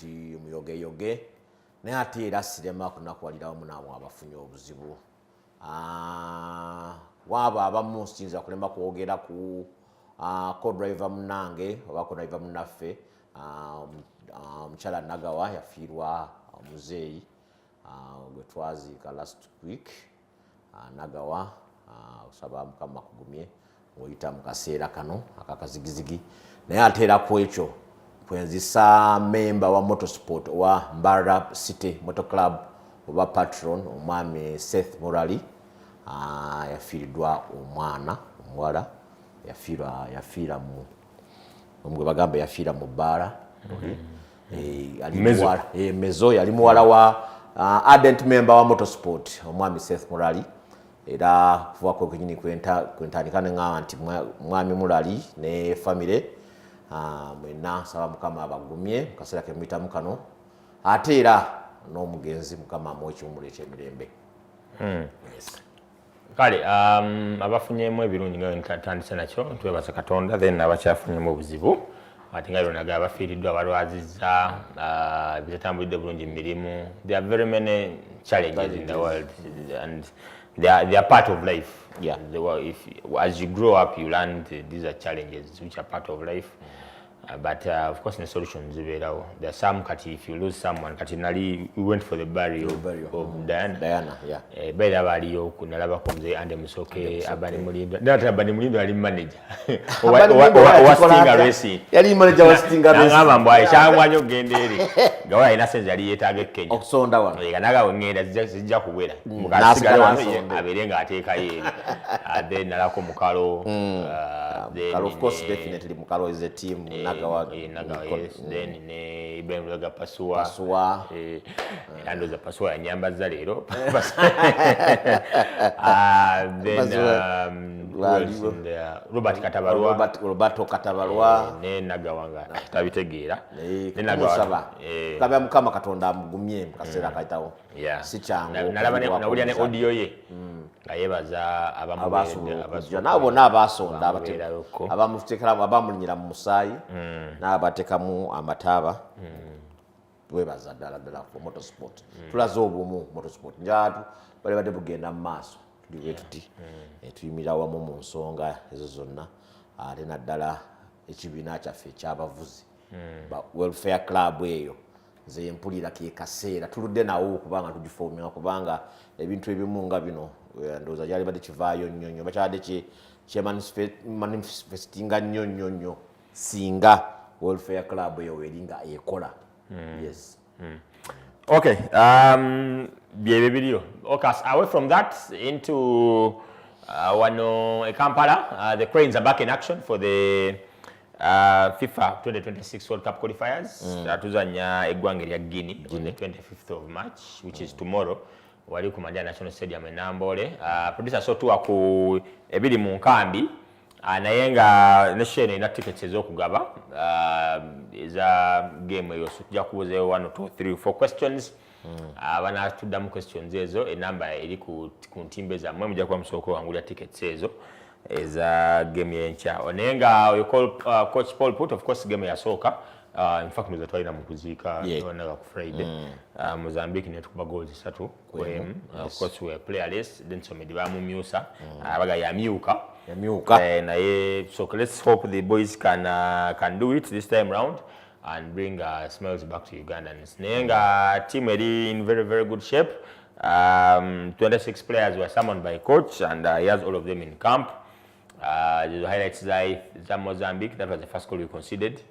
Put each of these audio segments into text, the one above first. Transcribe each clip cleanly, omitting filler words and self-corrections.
kati muyoge naye ate era sirema kunakwalira wamu naabo abafunye obuzibu waba abamu siyinza kulemba kwogera ku co-driver munange oba co-driver munnaffe omukyala Nagawa yafiirwa omuzeeyi gwe twaziika last week Nagawa osaba Mukama kugumye oyita mu kaseera kano akakazigizigi naye ate era ku ekyo kwenzisa memba wa motorsport wa Mbarara City Motor Club oba patron omwami Seth Morali yafiiridwa omwana omuwala yafiira mu omugwe bagamba yafiira mu Bbaara Mezo yali muwala wa ardent member wa motorsport omwami Seth Morali era kuva ko kenyini kwentandika nga nti mwami Morali ne family mwena saba Mukama abagumye kasera ke mwitamu kano ate era n'omugenzi Mukama amwekyumule ekyemirembe. Yes. Kale abafunyemu ebirungi nga ntandise nakyo twebaza Katonda then abakyafunyemu obuzibu ate nga Ronaga abafiiriddwa abalwazizza bitatambulidde bulungi mu mirimu. There are very many challenges in the world and they are part of life. Yeah. As you grow up you learn these are challenges which are part of life. But of course the solutions ziberawo. There are some kati if you lose someone kati nali we went for the burial of Diana yeah. Bera baliyo kunalaba kumze ande musoke abani mulindo ndata abani mulindo ali manager wa Stinger Racing yali manager wa Stinger Racing ngamba mbwa cyangwanyo genderi gawa ina sense yali yetage Kenya okusonda wano yanaga wengenda zijja kuwera mukasigala wano aberenga ateka yeri then nalako mukalo of course definitely mukalo is a team Nagawa yes then ne Ibenga Pasua ando za Pasua ya nyambaza lero then Roberto Katabarwa ne Nagawanga tabitegeera ne Nagawa kabe Mukama Katonda amugumye mukasera kaitawo si kyangu nalabane ne audio ye ngayebaza abasujja nabo nabasonda abamutekeramu abamulinyira mu musayi n'abatekamu amataaba webaza ddala ku motorsport tulaze obumu motorsport njatu bali badde bugenda mu maaso tuliwe tuti tuyimira wamu mu nsonga ezo zonna ate naddala ekibiina kyaffe ekyabavuzi welfare club eyo nze mpulira ke kaseera tuludde nawo kubanga tugifoomera kubanga ebintu ebimu nga bino ndowooza gyali badde kivaayo nnyo bakyabadde kyemanifestinga nnyo singa welfare club eyo eringa ekola. Yes. Okay. Okay, away from that into Kampala, the Cranes are back in action for the FIFA 2026 World Cup qualifiers. Tuzanya eggwanga lya Guinea on the 25th of March, which is tomorrow. Wali ku Mandela National Stadium in Nambole. Producer so tu aku ebiri mu nkambi. Naye nga nation ina tickets ez'okugaba eza game eyo tujja kubuuza 1 2 3 4 questions abana tuddamu questions ezo enamba eri ku ntimbe zammwe mujja kuba musooka wangulira tickets ezo eza game yenkya naye nga coach Paul Put of course game yasooka in fact ndoza twalina mu kuziika naga ku Friday Mozambique netukuba goals 3 kwemu of course we playerless then somedi bamumyusa abaga yamyuka so let's hope the boys can do it this time round and bring smiles back to Ugandans. Nenga team is in very, very good shape. 26 players were summoned by coach and he has all of them in camp. The highlights is Mozambique. That was the first goal we conceded.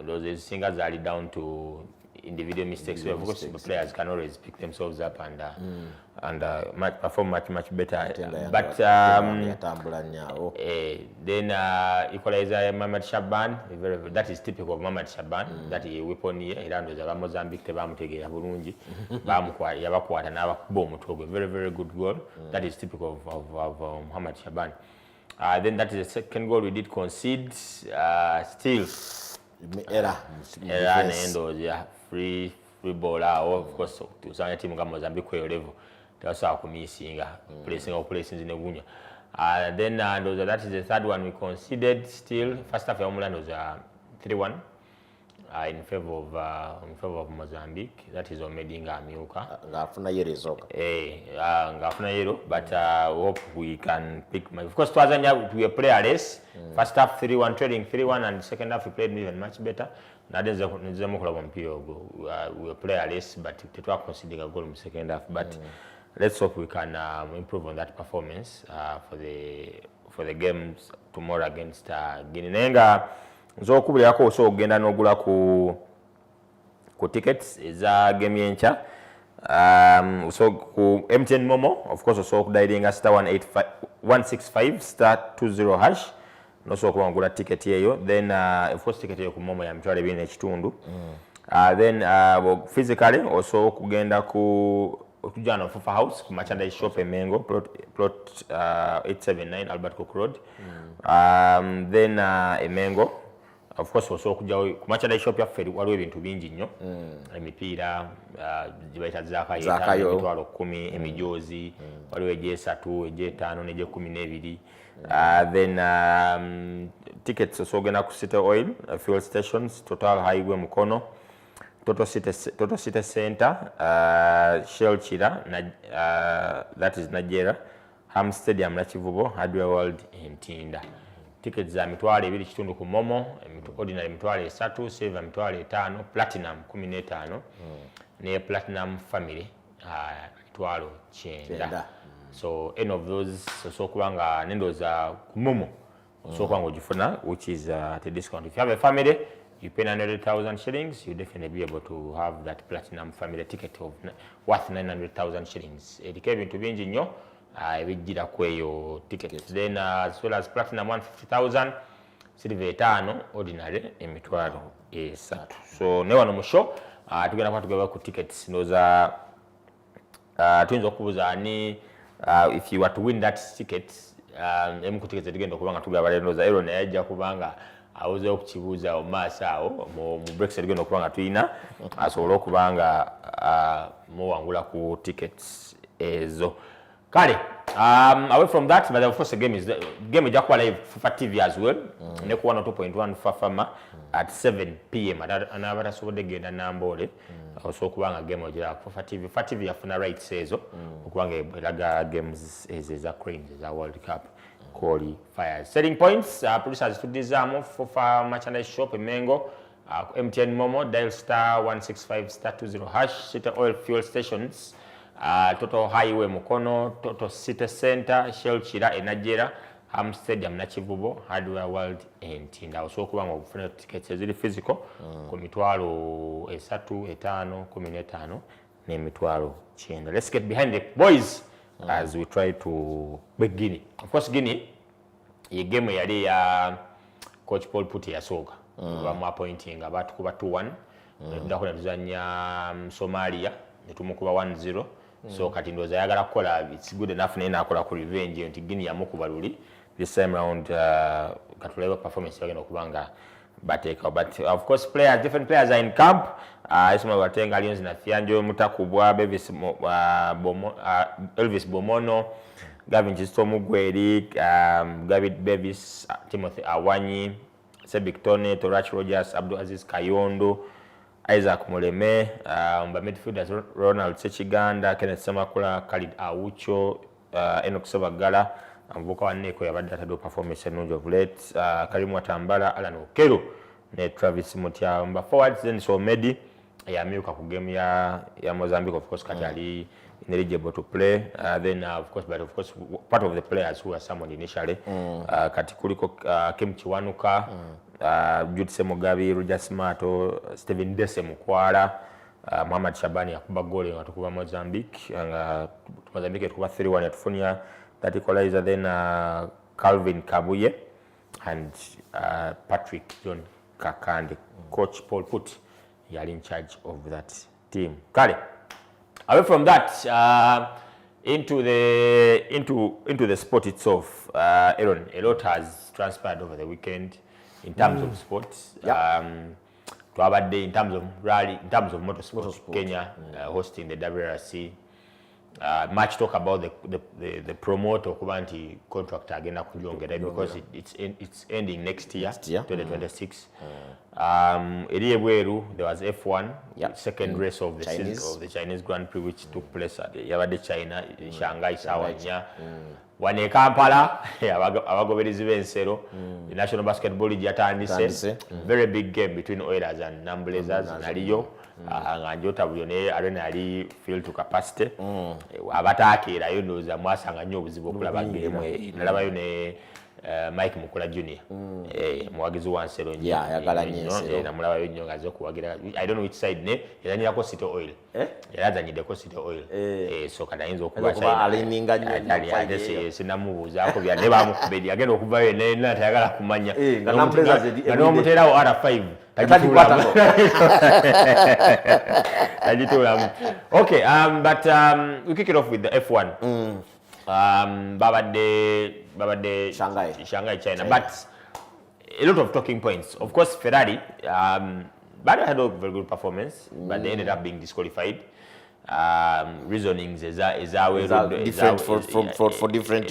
Those singers are down to individual mistakes. Of course, the players can always pick themselves up and perform much better. But then equalizer Mohamed Shaban, that is typical of Mohamed Shaban. That is weapon here. He runs the Mozambique. Bamutegera bulungi. Yabakwata n'abakuba omutwe. Very, very good goal. That is typical of Mohamed Shaban. Then that is the second goal we did concede. Still. Era free ball of course to some team nga Mozambique level that's how kumisinga placing operations in Egunya then that is the third one we conceded still first half ya Omulando was 3-1 in favor of Mozambique. That is Omedinga Amyuka. Ngafuna yero ezoka. Ngafuna yero, but hope we can pick. Of course, Tanzania we play a race. First half 3-1 trading 3-1, and second half we played even much better. Nadenza mukula mpio we play a race, but tetwa consider a goal in second half. But let's hope we can improve on that performance for the games tomorrow against Guinea. Nenga nzokubuli yako so ogenda n'ogula ku tickets eza game yencha so ku MTN Momo, of course so okudayiringa star 165 star 20 hash no so okugula ticket yeyo, then of course ticket yeyo ku Momo ya mitwalo 2 n'ekitundu. Then physically also okugenda ku okujana Fufa House ku merchandise shop Emengo plot 879 Albert Cook Road. Then Emengo, of course also okuja ku merchandise shop yaffe waliwo ebintu bingi nnyo, emipiira jibaita zakayo emitwalo 10, emijozi waliwo eje3 eje5 n'eje12. Then tickets also ogenda ku City Oil fuel stations, Total Highway Mukono, Toto City Center, Shell Chira, that is Nigeria, Ham Stadium Nachivubo, Hardware World Ntinda. Tickets za mitwalo 2 kitundu ku Momo, ordinary mitwalo 3, silver mitwalo 5, platinum 15, ne platinum family mitwalo 9. So any of those so kubanga nendo za ku Momo so kubanga ojifuna, which is at a discount. If you have a family, you pay 900,000 shillings, you definitely be able to have that platinum family ticket of worth 900,000 shillings. Edike bintu bingi nnyo ebijjira kweyo tickets. Then as well as platinum 150,000, silver 5, ordinary emitwalo 3. So ne wano mu show tugenda kwa tugaba ku tickets noza tuyinza okubuuza ani if you were to win that ticket emu ku tickets tugenda okubanga tugaba lero noza ero naye ajja kubanga awuze okukibuuza omaaso awo mu breaks genda okubanga tuyina asobole okubanga muwangula ku tickets ezo. Kale, away from that, but of course the game ejja kuba live Fufa TV as well, ne ku 102.1 Fafama at 7 PM anabatasobodde genda Nambole so okubanga game ejja ku Fufa TV yafuna rights ezo okubanga elaga games eza Cranes eza World Cup qualifiers. Selling points, producers tudizamo Fufa merchandise shop Emengo, MTN Momo, dial star 165 star 20 hash, City Oil fuel stations, Total Highway Mukono, Total City Center, Shell Chira Nigeria, Ham Stadium Nachivubo, Hardware World Ntinda. Also kubanga okufuna tickets ezili physical ku mitwalo 3, 5, 15 n'emitwalo 9. Let's get behind the boys as we try to beat Guinea. Of course Guinea ye game yali ya coach Paul Puti yasooka bamu appointing abantu kuba 2-1 ndakula tuzanya Somalia netumukuba 1-0. So kati ndoza yagala kukola it's good enough nena akola ku revenge nti Guinea yamukuba luli this time round katuleba performance yagenda okubanga bateka. But of course different players are in camp. Isma Watenga Lions na Fianjo Mutakubwa Elvis Bomono, Gavin Chisto Mugweri, David Bevis, Timothy Awanyi, Sebik Tone, Torach Rogers, Abdul Aziz Kayondo, Isaac Muleme, midfielders Ronald Sechiganda, Kenneth Samakula, Khalid Awucho, Enoch Sabagala, Mvuka Waneko yabadde atadde performance ennungi of late, Karimu Watambala, Alan Okello ne Travis Mutyamba. Forwards then so Medi yamyuka ku game ya Mozambique, of course kati ali ineligible to play. Then of course part of the players who were summoned initially kati kuliko Kim Chiwanuka, Jude Semugabi, Roger Smarto, Steven Dese Mukwala, Muhammad Shabani yakuba goli ngatukuba Mozambique Mozambique yakuba 3-1 yatufunia that equalizer. Then Calvin Kabuye and Patrick John Kakande. Coach Paul Put yali in charge of that team. Kale, away from that into the sport itself, Aaron, a lot has transpired over the weekend in terms of sports. To our day in terms of rally, in terms of motorsport, Kenya hosting the WRC. much talk about the promoter okuba nti contract agenda kulyongera because it's ending next year 2026. Eri ebweru there was F1 second race of the season of the Chinese Grand Prix which took place at yabadde China Shanghai sawa 4 wane Kampala abagoberezi b'ensero the National Basketball League yatandise very big game between Oilers and Blazers naliyo nga njota bulyone arena yali field to capacity abataakirayo ndowooza mwasanga nnyo obuzibu okulaba game nalabayo ne Mike Mukula Junior muwagizi wa nsero nnyo namulabayo nnyo ng'azze okuwagira I don't know which side ne yazanyirako City Oil yazanyiddeko City Oil so kati ayinza okuba sinamubuuzaako byadde bamukubedi agenda okuvayo nena tayagala kumanya nga n'omuteerawo R5 okay but we kick it off with the F1 babadde Shanghai China but a lot of talking points of course Ferrari but had a very good performance but they ended up being disqualified reasonings is different for different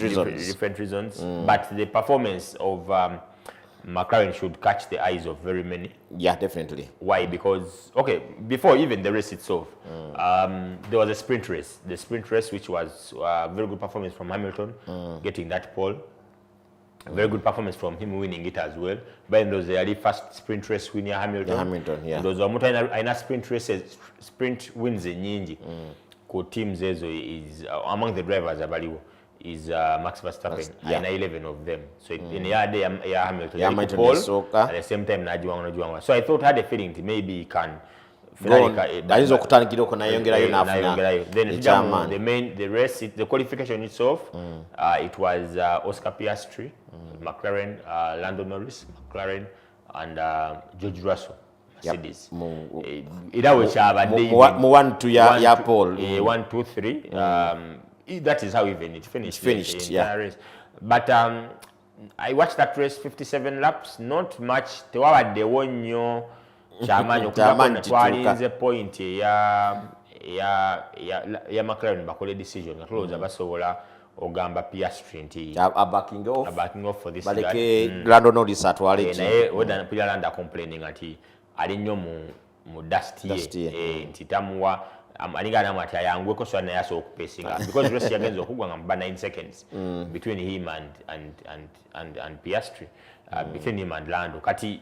reasons but the performance of McLaren should catch the eyes of very many. Yeah, definitely. Why? Because, okay, before even the race itself, there was a sprint race. The sprint race, which was a very good performance from Hamilton, getting that pole. A very good performance from him winning it as well. But it was the early first sprint race winner Hamilton. Yeah. Those are sprint races, sprint wins in Nyingi. Teams is among the drivers abaliwo. Is Max Verstappen, 11 of them. So in the other day, Hamilton, Paul, at the same time, Najuanga. So I thought I had a feeling that maybe he can. Then the race, the qualification itself, it was Oscar Piastri, McLaren, Lando Norris, McLaren, and George Russell. Mercedes. Ida was 1 2 Paul. 1 2 3. That is how even it finished. Yeah. But I watched that race 57 laps, not much. Tewabadde wonnyo kyamanyi okubona twalinze point ya McLaren bakole decision nga tulowooza basobola ogamba Piastri nti backing off for this baleke Lando Norris atwale naye weda Lando complaining ati ali nnyo mu dust ye nti tamuwa alinga namu ati ayangweko so naye asobola okupesinga because race yagenza okugwa nga muba 9 seconds between him and Piastri between him and Lando kati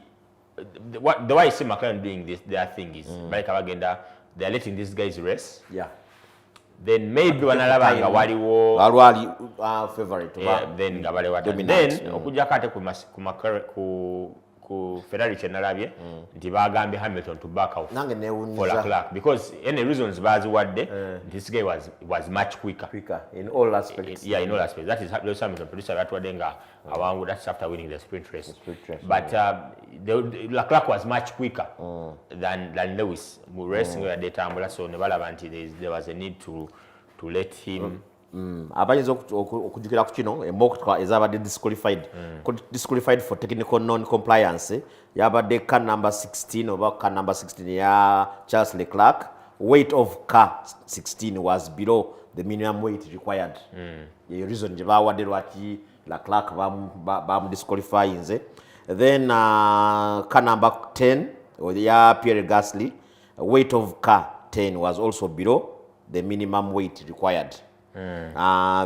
the way I see McLaren doing this their thing is like abagenda they are letting these guys race then maybe wanalabanga waliwo alwali favorite then nga bale wata then okujja kate ku Ferrari chenalabye nti bagambye Hamilton to back out nange for Leclerc because any reasons baziwadde this guy was much quicker in all aspects. In all aspects. That is Lewis Hamilton producer batwadde nga awangu that's after winning the sprint race. But Leclerc was much quicker than Lewis racing where they tambula so ne balaba nti there was a need to let him abayinza okujukira ku kino emokutwa ezabadde disqualified for technical non-compliance yabadde car number 16 oba car number 16 ya Charles Leclerc. Weight of car 16 was below the minimum weight required. The reason gye bawadde lwaki Leclerc bamudisqualifyinze. Then car number 10 ya Pierre Gasly, weight of car 10 was also below the minimum weight required.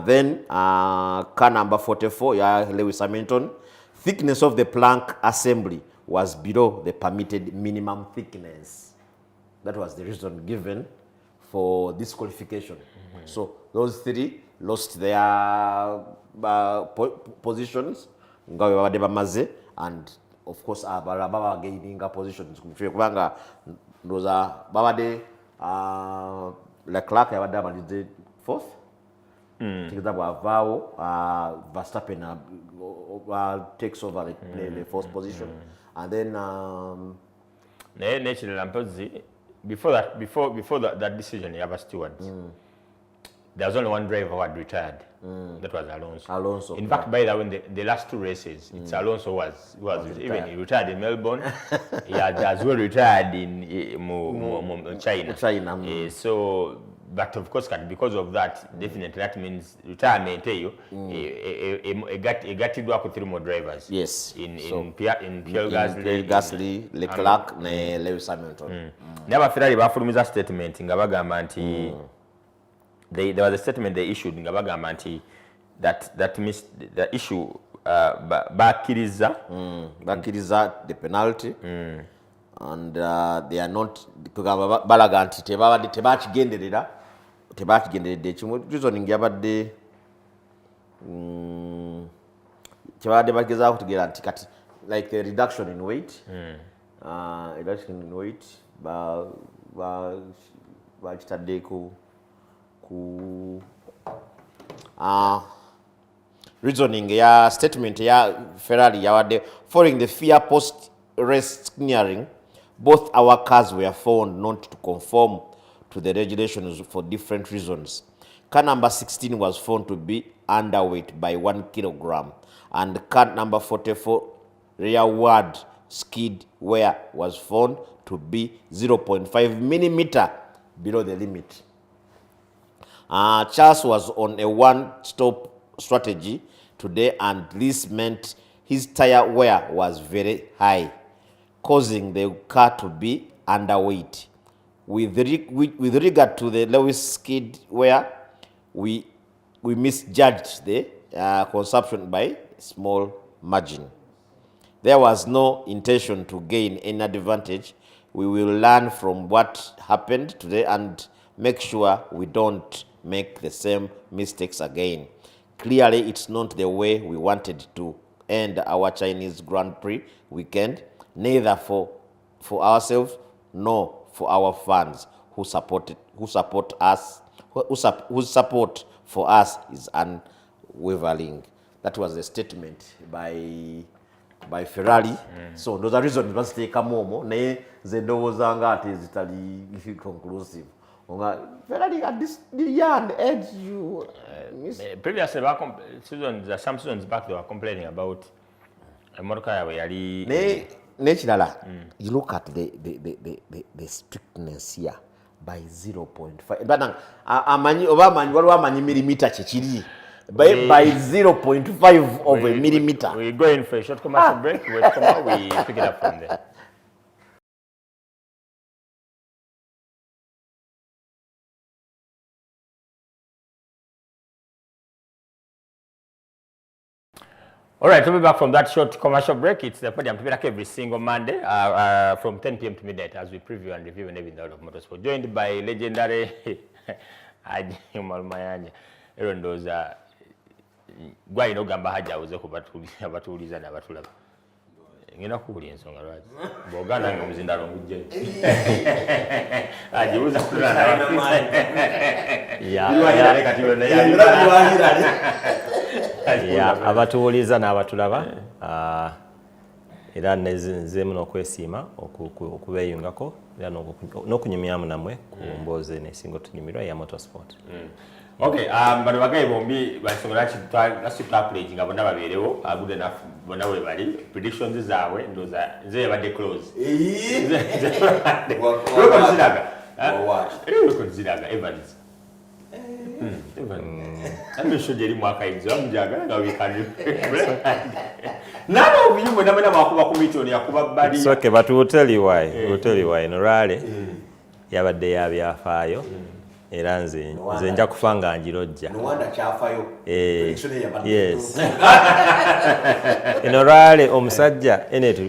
Then car number 44 Lewis Hamilton, thickness of the plank assembly was below the permitted minimum thickness. That was the reason given for disqualification. So those three lost their positions ngawe babadde bamaze and of course baba gaining positions kubanga ndoza babadde Leclerc yabadde amalize 4th. Tikida bwavaawo Verstappen takes over the 4th position and then before that decision Yaba stewards there was only one driver who had retired. That was Alonso. In fact, by the way, the last 2 races, it's Alonso was even he retired in Melbourne. He had as well retired in China. So but of course because of that definitely that means retirement eyo egatiddwa ku 3 more drivers yes in Pierre Gasly Leclerc ne Lewis Hamilton naba Ferrari bafulumiza statement nga bagamba nti there was a statement they issued nga bagamba nti that means the issue bakkiriza the penalty and they are not balaga nti tebakigenderedde ekimu reasoning yabadde kyabadde bagezaako kutegeera nti kati like the reduction in weight bakitadde ku reasoning ya statement ya Ferrari yawadde following the fear post race clearing both our cars were found not to conform to the regulations for different reasons. Car number 16 was found to be underweight by 1 kilogram and car number 44 rearward skid wear was found to be 0.5 millimeter below the limit. Charles was on a one-stop strategy today and this meant his tire wear was very high, causing the car to be underweight. With regard to the Lewis skid wear, we misjudged the consumption by small margin. There was no intention to gain any advantage. We will learn from what happened today and make sure we don't make the same mistakes again. Clearly, it's not the way we wanted to end our Chinese Grand Prix weekend, neither for ourselves nor for our fans whose support for us is unwavering. That was a statement by Ferrari. So those are reasons baziteekamu naye ze ndowooza nga ate zitali conclusive. Ferrari at this young age you previously some seasons back they were complaining about emotoka yawe yali nekirala you look at the strictness here by 0.5 bana amanyi waliwo amanyi millimeter kyekiri by 0.5 of a millimeter. We go in for a short commercial break. We pick it up from there. All right, we'll be back from that short commercial break. It's the Podium to be back every single Monday from 10 p.m. to midnight as we preview and review and everything out of motorsport. Joined by legendary Aji Malmayanya. Erondoza gwalina ogamba haja awuze kubatuuliza n'abatulaba. Ngenda kuwulya ensonga lwaki. Bw'oganda nga omuzindalo ngujjayo. Ajibuuza kulala abatuuliza n'abatulaba era nzeemu n'okwesiima okubeeyungako era n'okunyumyamu namwe ku mboozi eneesinga otunyumirwa eya motorsport. Okay, bano bagaye bombi basonga laki twakulegi nga bonna babeerewo good enough bonna we bali predictions zaabwe ndoza nze badde close. Ziraga Evans. I'm sure Jerry mwaka hizo amjagala nga wikandi. None of you mwenamena makuba kumitoni yakuba bali. It's okay, but we'll tell you why. We'll tell you why. Norale yabadde yabyafaayo. Era nze nja kufa nga njirojja. No wonder kyafayo. Yes. Norale omusajja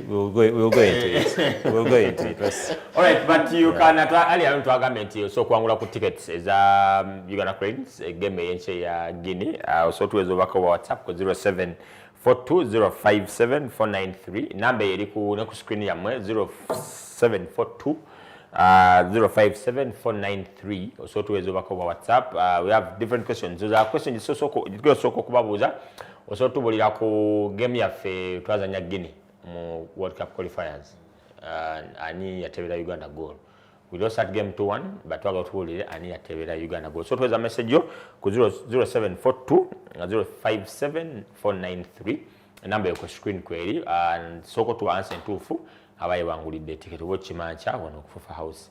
we'll go into it. We'll go into it. All right, but you can earlier to agament so kwangula ku tickets eza Uganda Cranes game yenche ya Guinea so tuwezo bako WhatsApp ko 0742057493 number eri ku screen yamwe 0742 057493 so tuwezo bako WhatsApp. We have different questions. Those are questions so kubabuza so tubulira ku game yaffe twazanya Guinea mu World Cup qualifiers ani yatebera Uganda goal. We don't start game 2-1 but twaga tuwulire ani yatebera Uganda goal. So tuweza message yo ku 0742 057493 number yo ku screen query and soko tu answer ntufu abaye bangulidde ticket wo chimancha wano ku Fufa House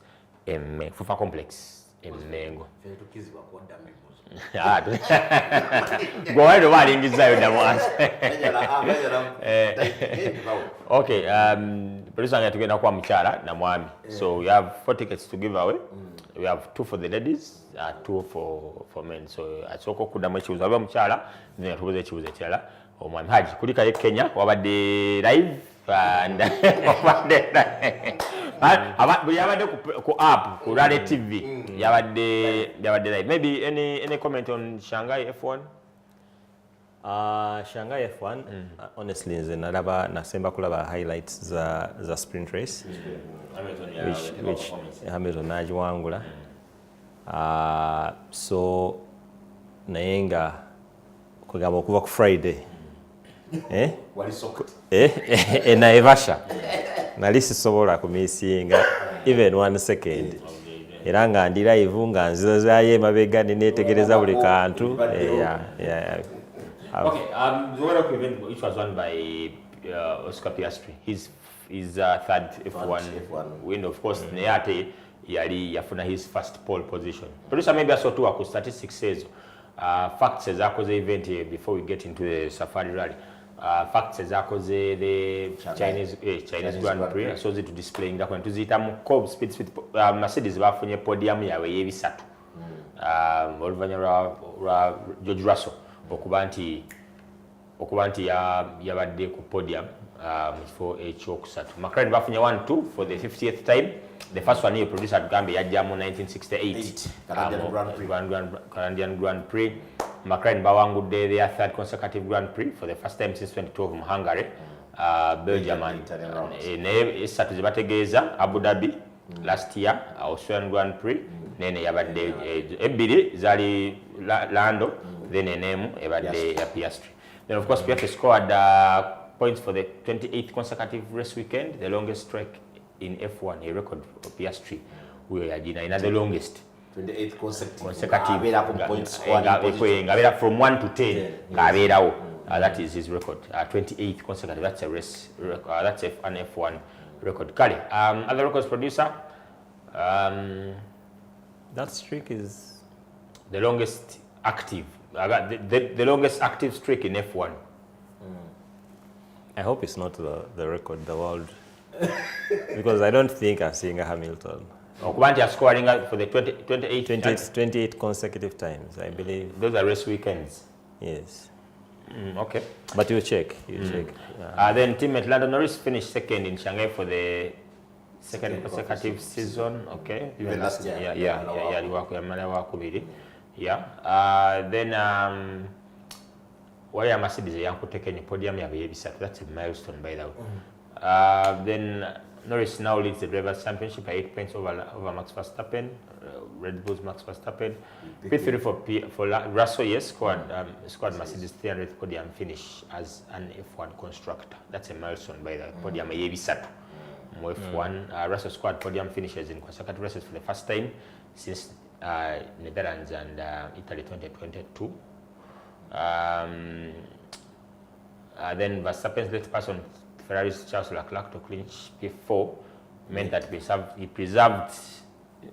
Fufa Complex Emengo. Tukizibwa kuodda mibuzo. Gwe wali obalingizayo ddamu ansi. Okay, producer nga tugenda kwa mukyala na mwami. So we have 4 tickets to give away. We have 2 for the ladies, 2 for men. So asooka okuddamu ekibuzo aba mukyala then tubuze ekibuzo ekirala omwami Haji kulika ye Kenya wabadde live and yabadde ku app ku Rale TV yabadde live. Maybe any comment on Shanghai F1? Shanghai F1 honestly nze nasemba kulaba highlights za sprint race which Hamilton nagiwangula so naye nga kugamba okuva ku Friday Naivasha nali sisobola kumisinga even 1 second era nga ndi live nga nzizayo emabega nenetegereza buli kantu. Okay, the World Cup event which was won by Oscar Piastri. His third F1 win, of course. Neate yali yafuna his first pole position. Producer maybe I saw two aku statistics says facts as the event here before we get into the Safari Rally. Facts as the Chinese Grand Prix. So to displaying that one to zita mu Cobb speed Mercedes bafunye podium yawe yebisatu. Oluvanyuma lwa George Russell okuba nti yabadde ku podium for ekyokusatu. McLaren bafunye 1-2 for the 50th time. The first one here producer at Gambia yajjamu 1968 Canadian Grand Prix. McLaren bawangudde their third consecutive Grand Prix for the first time since 2012 mu Hungary. Belgium and esatu zibategeeza Abu Dhabi last year Australian Grand Prix nene yabadde ebbiri zali Lando then enemu ebadde ya Piastri. Then of course Piastri scored points for the 28th consecutive race weekend, the longest streak in F1, a record for Piastri. We are in the longest 28 consecutive points scored from 1 to 10. That is his record. 28th consecutive. That's a race record. That's an F1 record. Kali, other records producer. That streak is the longest active. The longest active streak in F1. I hope it's not the record, the world, because I don't think I've seen a Hamilton. Okubanti is scoring for the 28 consecutive times, I believe. Those are race weekends. Yes. Okay. But you check. Check. Then teammate Lando Norris finished second in Shanghai for the second consecutive season. Okay. Even last year. Yeah. Then why Mercedes yankuteke ni podium ya bisatu. That's a milestone by the way. Then Norris now leads the Drivers' Championship by 8 points over Max Verstappen. Red Bull's Max Verstappen. P3 for Russell, yes, scored Mercedes 300th podium finish as an F1 constructor. That's a milestone by the podium bisatu. F1 Russell squad podium finishes in consecutive races for the first time since Netherlands and Italy 2022. Then Verstappen's late pass on Ferrari's Charles Leclerc to clinch P4 meant that he preserved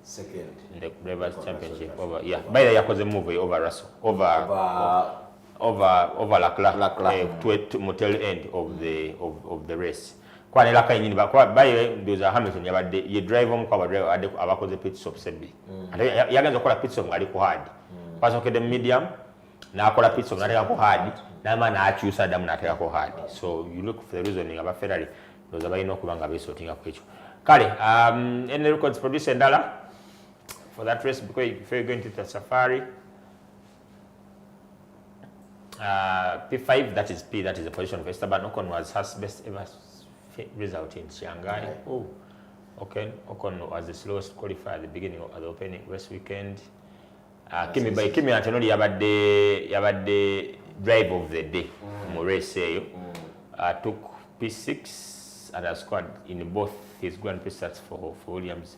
second in the Drivers' Championship over by the Yakoze move over Russell over Leclerc to motel end of the race. Kwani laka nyini by ndoza Hamilton yabadde ye drive omukwa driver abakoze pit stop sebbi yagenza kola pit stop ngali ku hard paso ke the medium na akola pit stop nateka ku hard nama na akyusa damu nateka ku hard. So you look for the reasoning about Ferrari ndoza bayina okubanga besotinga ku ekyo kale. Any records producer ndala for that race before you go into the Safari. P5, that is the position of Esteban Ocon, was his best ever result in Shanghai. Ocon was the slowest qualifier at the beginning of the opening race weekend. Kimi Antonelli yabadde drive of the day mu race eyo. Took P6 and has scored in both his Grand Prix starts for Williams.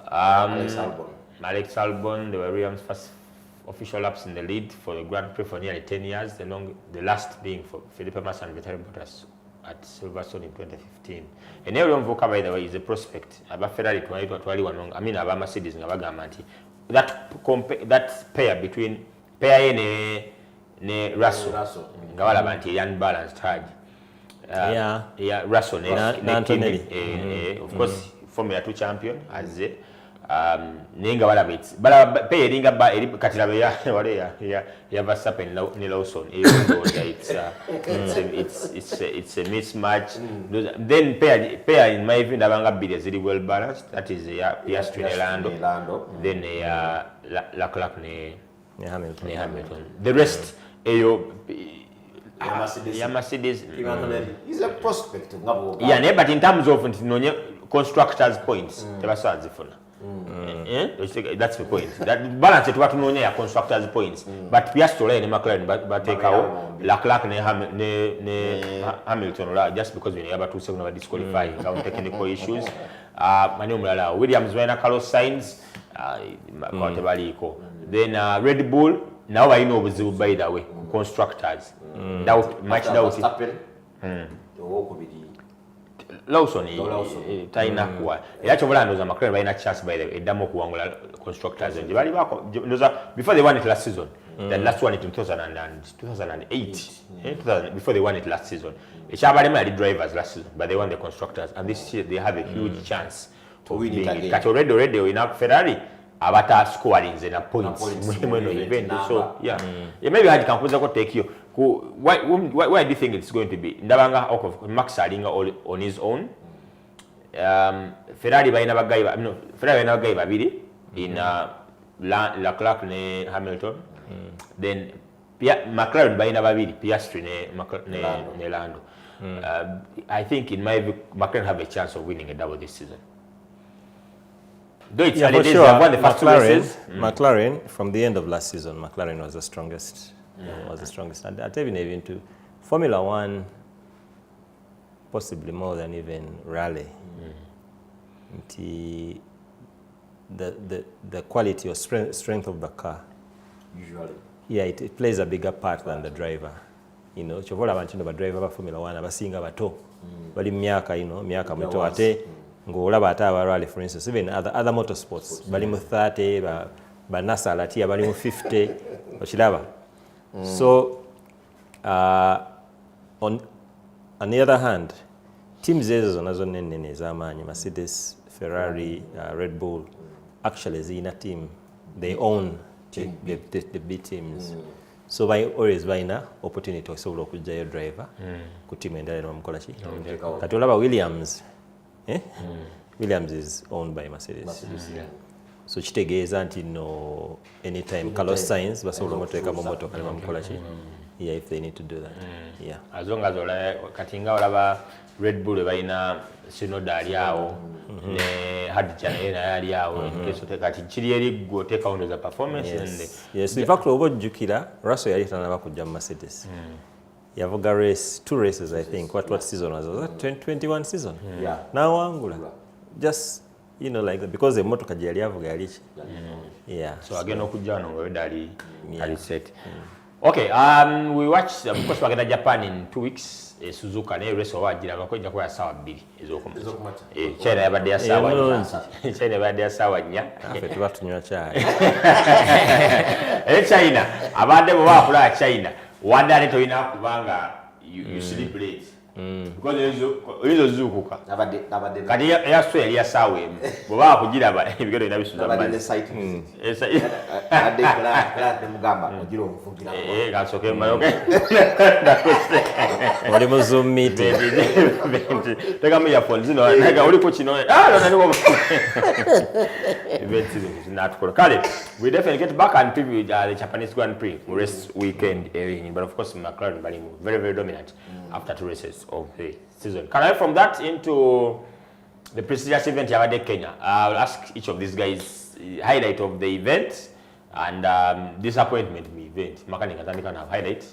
Alex Albon, they were Williams' first official laps in the lead for the Grand Prix for nearly 10 years, the last being for Felipe Massa and Valtteri Bottas at Silverstone in 2015. And Elion Voka, by the way, is a prospect. Aba Ferrari Aba Mercedes nga bagamba nti that pair between pair ne Russell nga balaba nti unbalanced hard. Russell ne of course Formula 2 champion as ninga balaba pair eringa ba eri katira be ya Verstappen ne Lawson it's a mismatch. Then pair in my view ndabanga bide ziri well balanced, that is Piastri ne Lando, then Leclerc ne Hamilton. The rest Mercedes is a prospect ngabo. But in terms of constructors points tebasazifuna. That's the point. That balance it what ya constructors points. But Piastri and McLaren but take out Leclerc ne Hamilton just because we never 2 seconds disqualifying technical issues. Williams when Carlos Sainz then Red Bull now I know with by the way constructors much doubt Lawson taina kuwa era chobola ndoza McLaren baina chance by the edamo kuwangula constructors nje bali bako ndoza before they won it last season. The last one it in 2008 before they won it last season. Echabale mali drivers last season but they won the constructors and this year they have a huge chance to win it again. Kati already in Ferrari abata scoring in a points mweno event. So maybe I can kuza ko take you why do you think it's going to be ndabanga of Max alinga on his own. Ferrari baina bagayi babiri in Leclerc ne Hamilton. Then McLaren baina babiri Piastri ne Lando. I think in my view McLaren have a chance of winning a double this season. Though it's for sure. They won the first two races. McLaren from the end of last season, McLaren was the strongest. Was the strongest, and even to Formula 1, possibly more than even Rally. The quality or strength of the car. Usually. It plays a bigger part than the driver. Chovola abantu driver ba Formula 1 abasinga bato. Bali myaka mito ate ngolaba ate abarwale for instance even other motorsports bali mu 30 ba NASA latia bali mu 50 okiraba. So on the other hand teams ezo nazo nene ez'amaanyi Mercedes, Ferrari, Red Bull actually zina team they own the big teams. So by always baina opportunity okusobola okujjayo driver ku team endala n'omukola ki kati olaba Williams Williams is owned by Mercedes. So kitegeeza nti no anytime Carlos Sainz basobola omuteeka mu motoka ne bamukola ki if they need to do that. As long as kati nga olaba Red Bull baina Sinoda ali awo ne Hadja ali awo keso kati kiri eri go take on the performance yes in fact obo jukira Russell yali tanaba kujja mu Mercedes. Yavuga two races I think. What season was that? 2021 season. Now angula just like that because the motoka jali yavuga yali so again okujja no ngo dali set. Okay, we watch of course bagenda Japan in 2 weeks. Suzuka ne race wagira bakoja kwa sawa 2 ezokumata. China yabadde ya sawa. China yabadde ya sawa nya. Afe tuba tunywa chai. China abadde bo bakula China. Wanda leto ina kubanga you celebrate. Because izo zukuka. Nabadde. Kati ya swear ya sawe. Bo bakugira ba bigero ina bisuza ba. Nabadde site visit. Ade kala mugamba ojiro omufugira. Gasoke mayoke. Oli mu Zoom meeting. Tega mu earphone zino naga oli ko kino. Nani ko. Event is not for Kale. We definitely get back and preview the Japanese Grand Prix race weekend, but of course McLaren very very dominant after 2 races of the season. Can I from that into the prestigious event Yavade Kenya? I'll ask each of these guys highlight of the event and disappointment event. Makanika tandika na highlight.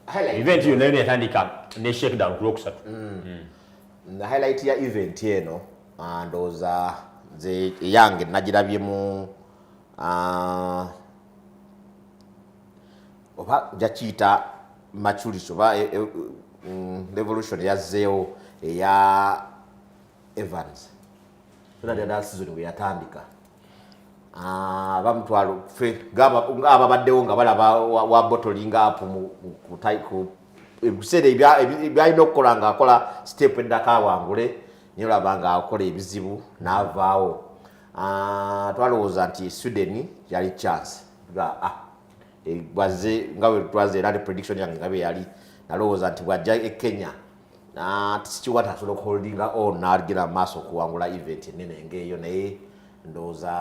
Event you nene tandika ne shake down clocks. The highlight ya event yeno and those the young najirabyemu oba jachita maturity oba revolution yazeo ya Evans. That season we yatandika bamutwalo ngaba baddewo nga balaba wa bottling up ku ebiseera ebyalina okukola ng'akola step eddaka wangule niyo laba ng'akola ebizibu n'avaawo. Twalowooza nti Sweden yali chance bwazze nga bwe twaze era ne prediction yange nga bwe yali nalowooza nti bw'ajja e Kenya sikiwata asobola okuholdinga on n'agenda maaso okuwangula event ennene ng'eyo, naye ndowooza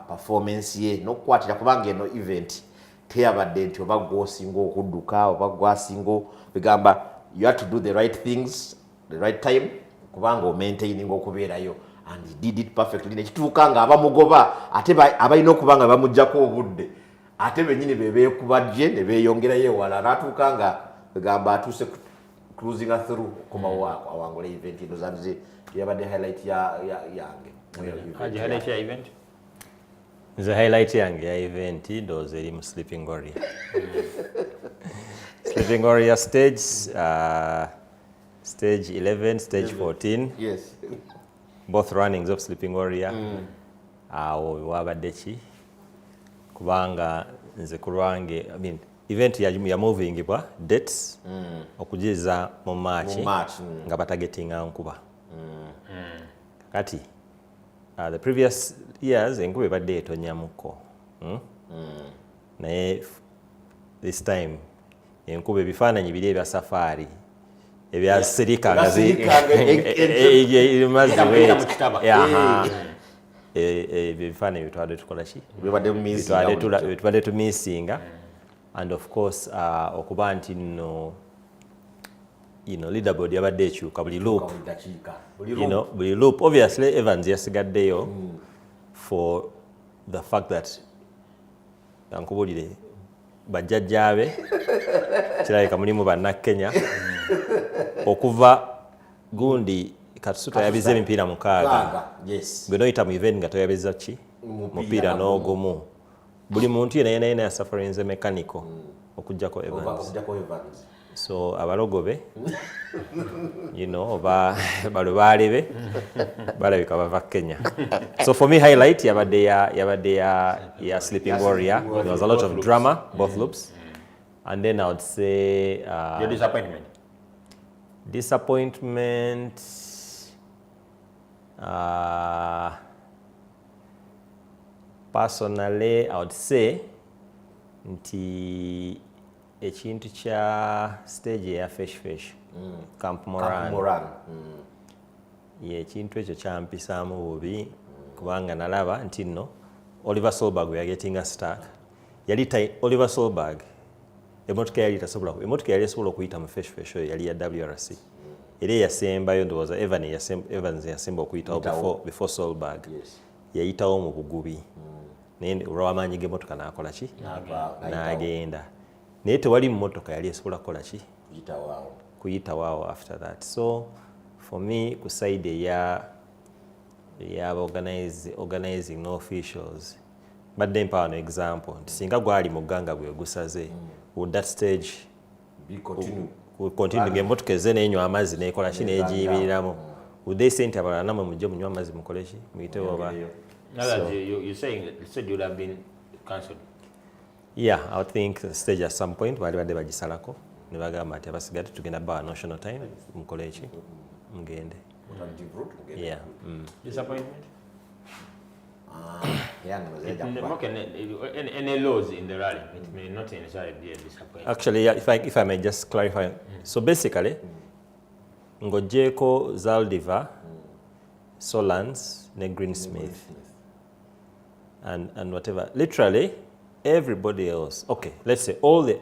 performance ye n'okukwatira kubanga eno event teyabadde nti oba gw'osinga okudduka oba gwasinga bigamba you have to do the right things the right time kubanga omaintaining okubeerayo and he did it perfectly. Nekituuka nga abamugoba ate abalina okuba nga bamuggyako obudde ate bennyini be beekubajje ne beeyongerayo ewala n'atuuka nga bigamba atuuse cruising through okukomawo awangula event eno zanze yabadde highlight yange. Highlight ya event? Nze highlight yange ya event ndowooza eri mu Sleeping Warrior. Sleeping Warrior stage 11, stage 14. Yes. Both runnings of Sleeping Warrior. Awo wabadde ki kubanga nze ku lwange event ya moving bwa dates okugeza mu March nga batagetinga nkuba. Kati the previous years enkuba ebadde etonyamuko naye this time enkuba ebifaananyi biri ebya safari ebya sirika nga ebifaananyi bitwadde tukola ki bitwadde tumisinga and of course okuba nti nno leaderboard yabadde ekyuka buli loop buli loop obviously Evans yasigaddeyo for the fact that ankubulire bajjajjaabe kirabika mulimu bannakenya okuva gundi katusuta yabize emipiira 6 gwe noyita mu event nga toyabiza ki mupiira n'ogumu buli muntu yena yasafarinze mechanical okujjako Evans. So abalogobe oba balubaalebe balabika bava Kenya. So for me highlight yabadde ya Sleeping Warrior. There was a lot of drama both loops. And then I would say your disappointment. Personally I would say nti ekintu kya stage ya fesh Camp Moran ekintu ekyo kyampisaamu bubi kubanga nalaba nti nno Oliver Solberg we getting stuck Oliver Solberg emotoka yali esobola okuyita mu fesh yali ya WRC era yasembayo ndowooza Evans yasemba okuyitawo before Solberg yayitawo mu bugubi naye olw'amaanyi g'emmotoka n'akola ki n'agenda naye tewali mmotoka yali esobola kukola ki kuyitawaawo after that. So for me ku side yaba organizing no officials badde mpa wano example nti singa gwali mu gganga gwe gusaze would that stage continue ng'emmotoka ezze nenywa amazzi nekola ki negiyibiriramu would they say nti abalala namwe mujje munywa amazzi mukole ki muyitewo oba you said you would have been cancelled. Yeah, I would think the stage at some point bali badde bagisalako ne bagamba nti abasigadde tugenda ba national time mukole eki mugende. Yeah. Disappointment? Yeah, any laws in the rally, it may not necessarily be a disappointment. Actually, yeah, if I may just clarify. So basically, ngojeko Zaldivar, Solans, ne Greensmith, and whatever. Literally, everybody else. Okay, let's say all the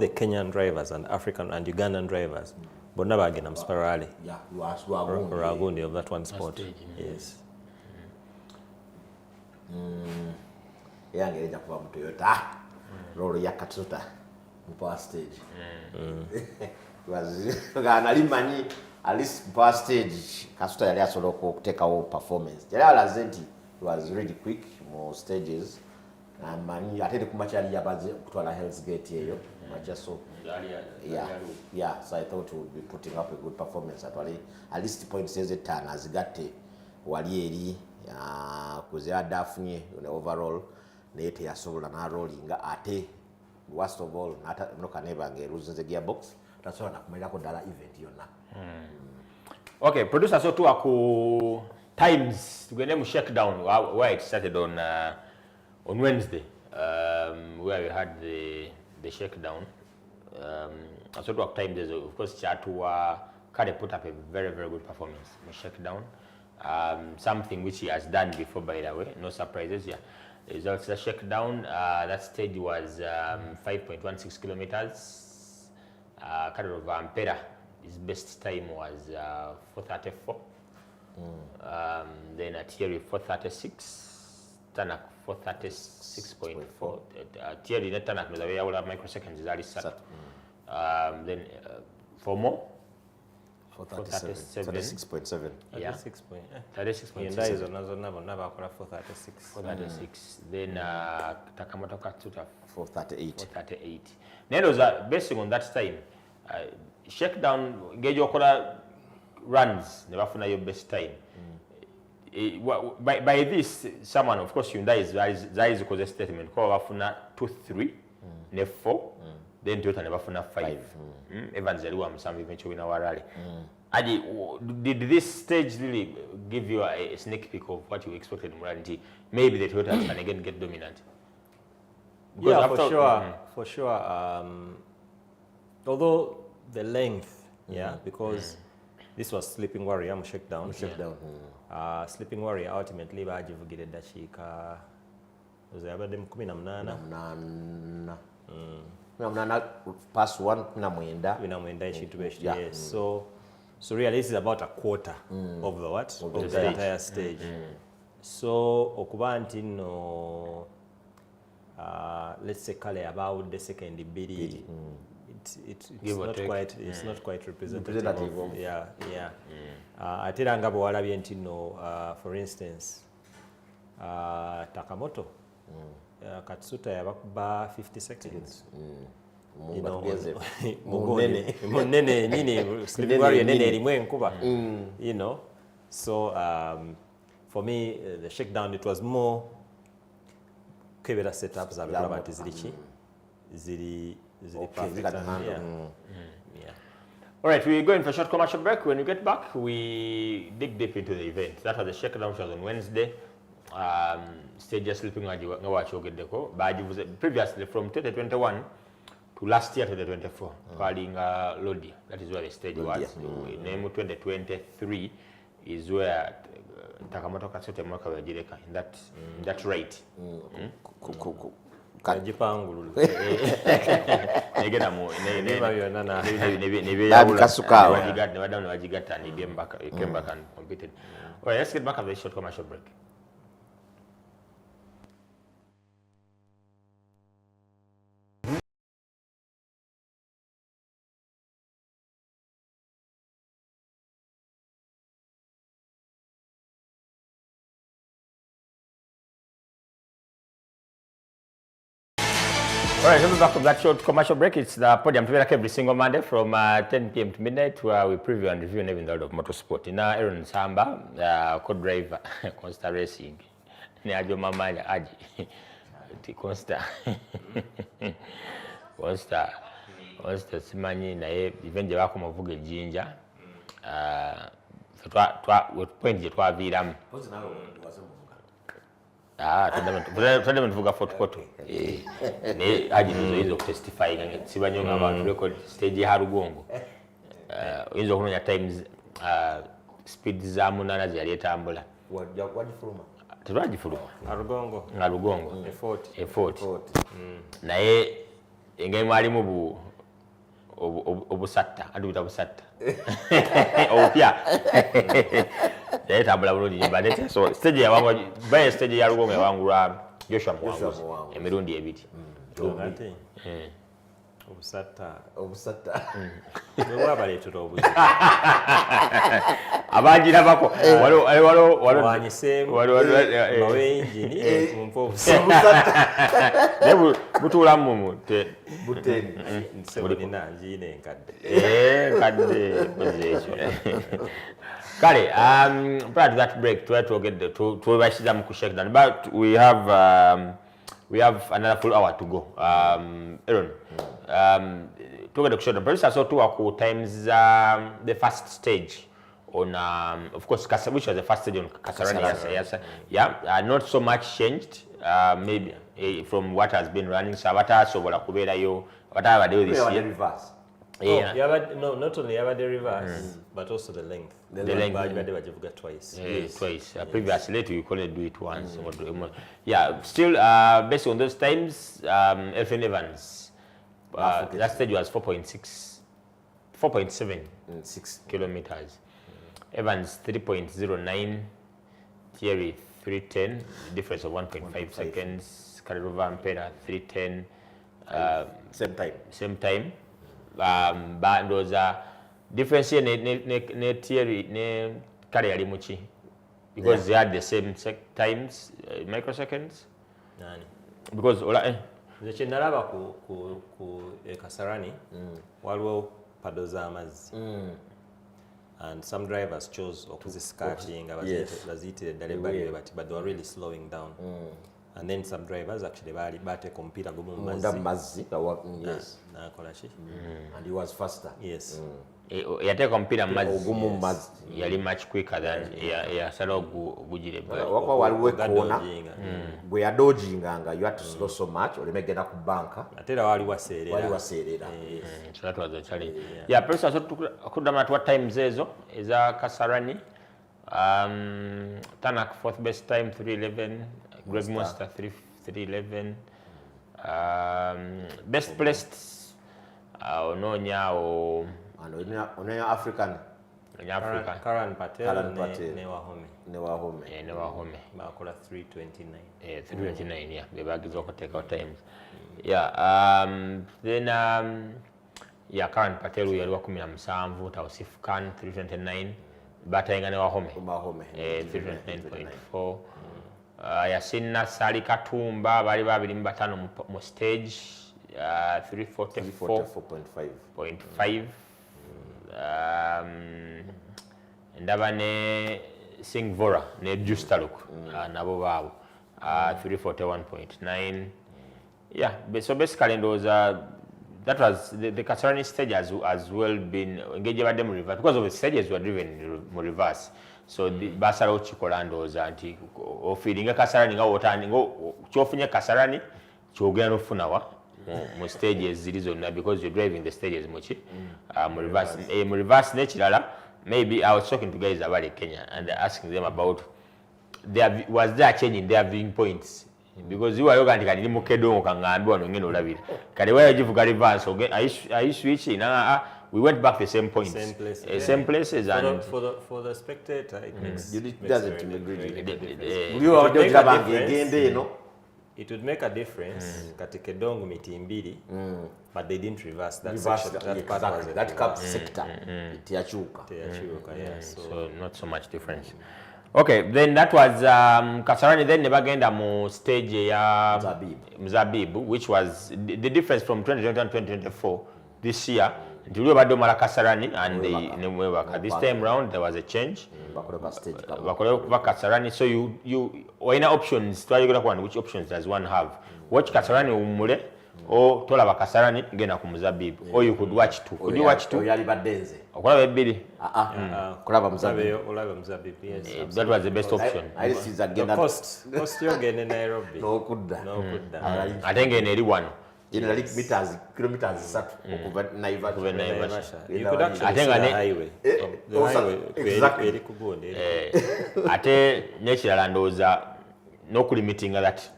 Kenyan drivers and African and Ugandan drivers, but never again. I'm Sparali. Yeah, Ragundi of that one spot. Yes. yange ejja kuba mu Toyota lolo ya Katsuta mu power stage nali manyi at least power stage Katsuta yali asobola okuteekawo performance yali alaze nti was really quick mu stages manyi ate kumacha yali yabaze okutwala Hell's Gate eyo macha so yeah so I thought we would be putting up a good performance at least points ez'ettaano azigatte wali eri kuzira dafunye overall naye teyasobola n'arollinga ate worst of all noka nebange eruzinze gearbox tasobola nakumalirako ddala event yonna. Okay, producer, so tuwa ku times tugende mu shakedown where it started on Wednesday, where we had the shakedown. So tuwa ku times, of course, Chatuwa Kade put up a very good performance in shakedown. Something which he has done before, by the way, no surprises. Yeah, results the shakedown. That stage was 5.16 kilometers. Kade of Ampera. His best time was 4:34. Then at Thierry 4:36. Tanak 4:36.4. Thierry net Tanak no the way microseconds is sat. Then 4 more. 36.7. Yeah. 36.7. Nabakola 4:36. 4:36. Then Takamoto Katsuta 4:38. Then it was basing on that time. Shakedown gauge okola runs never find your best time. By this, someone, of course, Hyundai is because a statement called wafuna 2-3 ne 4 then Toyota never find 5. Evans Eluam some eventually in our rally. Adi, did this stage really give you a sneak peek of what you expected in reality? Maybe the Toyota can again get dominant. Yeah, for sure. Although the length, because this was Sleeping Warrior, shakedown. Sleeping Warrior ultimately bajivugire dakiika ozabadde 18 past 1 19 ekintu bwe kityo. Yes. So really this is about a quarter of the what? Of the entire stage. So okuba nti no let's say kale about the second biri it's not quite representative of, ate era nga bwe walabye nti no for instance Takamoto Katsuta yabakuba 50 seconds munene nyini Sleeping Warrior nene erimu enkuba, you know. So for me the shakedown it was more kebera setups abekulaba nti ziri perfect. All right, we're going for a short commercial break. When we get back, we dig deep into the event. That was the shakedown, which was on Wednesday. Stage Sleeping Warrior previously from 2021 to last year to the 24, calling Lodi. That is where the stage was. Name 2023 is where Takamoto Katsuta Moka Jireka in that rate. Kajipangulu. Negera mu Kasukawa. He came back and competed. All right, let's get back after this short commercial break. All right, coming back from that short commercial break, it's the Podium Together every single Monday from 10 p.m. to midnight, where we preview and review even the world of motorsport. In Aaron Samba, co-driver, Consta Racing. Niajo Mamanya Aji, Consta, Consta Simanyi na even wako mavuge jinja. Point je twaviiramu. Twadde tuvuga fotokoto naye aji nizo testify nga sibanyonga abantu record stage ya Rugongo oyinza okunonya times speed za munana zali etambula tetwagifuluma Rugongo E40 naye engeri mwalimu obusatta adubita busatta obupya naye tambula bulungi nyimba so stage yawangwa baye stage ya Rugongo yawangulwa Joshua Muwanguzi emirundi ebiri obusatta bwe baleetera obuzibu abangira bako wanyiseemu bawe engine mumpa obusatta naye butuulamu mumute nina njiina enkadde Kale, prior to that break, twebashiza mu shakedown, but we have we have another full hour to go. Aaron, talking to Kushoto, producer saw two times the first stage on, of course, which was the first stage on Kasarani. Yes. Yeah, not so much changed, maybe from what has been running. So what else whatever they this year. Reverse. Yeah. No, not only have the reverse, but also the length. The length. But twice. Twice. Previously, you could only do it once. Yeah, still, based on those times, Elfin Evans, that stage was 4.7 kilometers. Evans 3.09, Thierry 3:10, difference of 1.5 seconds. Karirova Mpera 3:10. Same time. But those difference here ne Thierry ne Kari yali muki because they had the same times microseconds. Because nze nalaba ku Kasarani waliwo pado z'amazzi and some drivers chose okuzisikatinga baziyitira ddala ebbali bati but they were really slowing down. And then some drivers actually bateeka omupiira gumu mu mazzi. Yes. And he was faster. Yes. Yateeka omupiira mu mazzi yali much quicker than yasala ogugira ebbali. Waliwo ekkoona bwe yadojinganga you had to slow so much oleme genda ku banka ate era wali waseerera. So that was the challenge. Yeah, person so kudama at what times ezo eza Kasarani. Tanak fourth best time 3:11. Greg Monster 3:11. Best placed Ononya or Ononya African. Karan Patel ne Wahome. Bakola 3:29. 3:29, yeah. The bag is okay take our times. Yeah. Then Karan Patel yali wa 17, Tausif Khan 3:29. Batainga ne Wahome. 3:29.4. Yasinna Sali Katumba bali babiri mu batano mu stage 344.5. Ndaba ne Singvora ne Justaluk nabo baabo 341.9. Yeah, so basically those that was the Kasarani stage as well been engaged by them reverse because of the stages were driven in reverse. So the basara chikola ndoza anti ofiringa Kasarani nga wotani ngo chofunye Kasarani chogera nofunawa mu stages ziri zonna because you're driving the stages muchi mu reverse nekirala. Maybe I was talking to guys about Kenya and asking them about was there a change in their viewing points because you are yoga ndika ndi mukedo kangambi wano ngeno olabira kale wayo jivuga reverse are you switching we went back the same points, same places, and for the spectator, it makes it doesn't agree. It would make a difference. Katika dongo miti mbili, but they didn't reverse that section. That cap sector, itiachuka. Yeah. So not so much difference. Okay, then that was Kasarani. Then nebagenda mu stage ya Mzabibu, which was the difference from 2020 and 2024 this year. Until Mala Kasarani and this time round there was a change. Kasarani. So you in options, which options does one have? Watch Kasarani umule or Tola Kasarani gena ku Mzabibu. Or you could watch two. Could you watch two? Okulaba ebbiri. Kulaba Mzabibu. Yes. That was the best option. The cost you're getting Nairobi. No kudda. I think in one. Kilometers okuva Naivasha. You could actually see the highway. The highway eri kugonde. Ate nekirala ndowooza n'okulimiting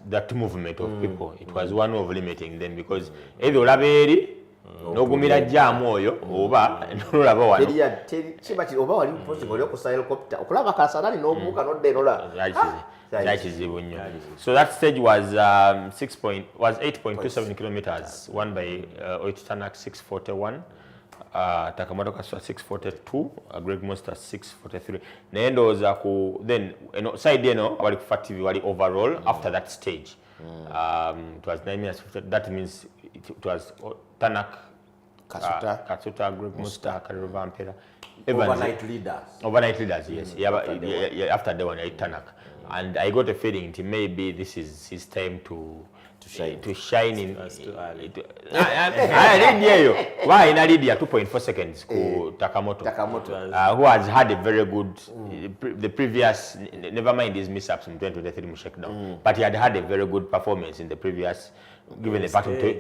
that movement of people. It was one of limiting them because either olaba eri n'ogumira jaamu oyo oba n'olaba wano. Kibati oba wali posting oli okusa helicopter okulaba Kasarani n'obuuka n'odda enola. So that stage was 8.27 kilometers, won by Oitanak 641, Takamoto Kaswa 642, Greg Monster 643. Nendo was then side wali kufati wali overall after that stage. It was 9 minutes. That means it was Tanak, Katsuta, Greg Monster, Karirova Mpera. Overnight leaders, yes. After the one, Tanak. And I got a feeling maybe this is his time to to shine in. That's too early. I read here. Why in Lydia 2.4 seconds to Takamoto. Who has had a very good the previous. Never mind his mishaps in 2023 shakedown, but he had a very good performance in the previous. Given the battle to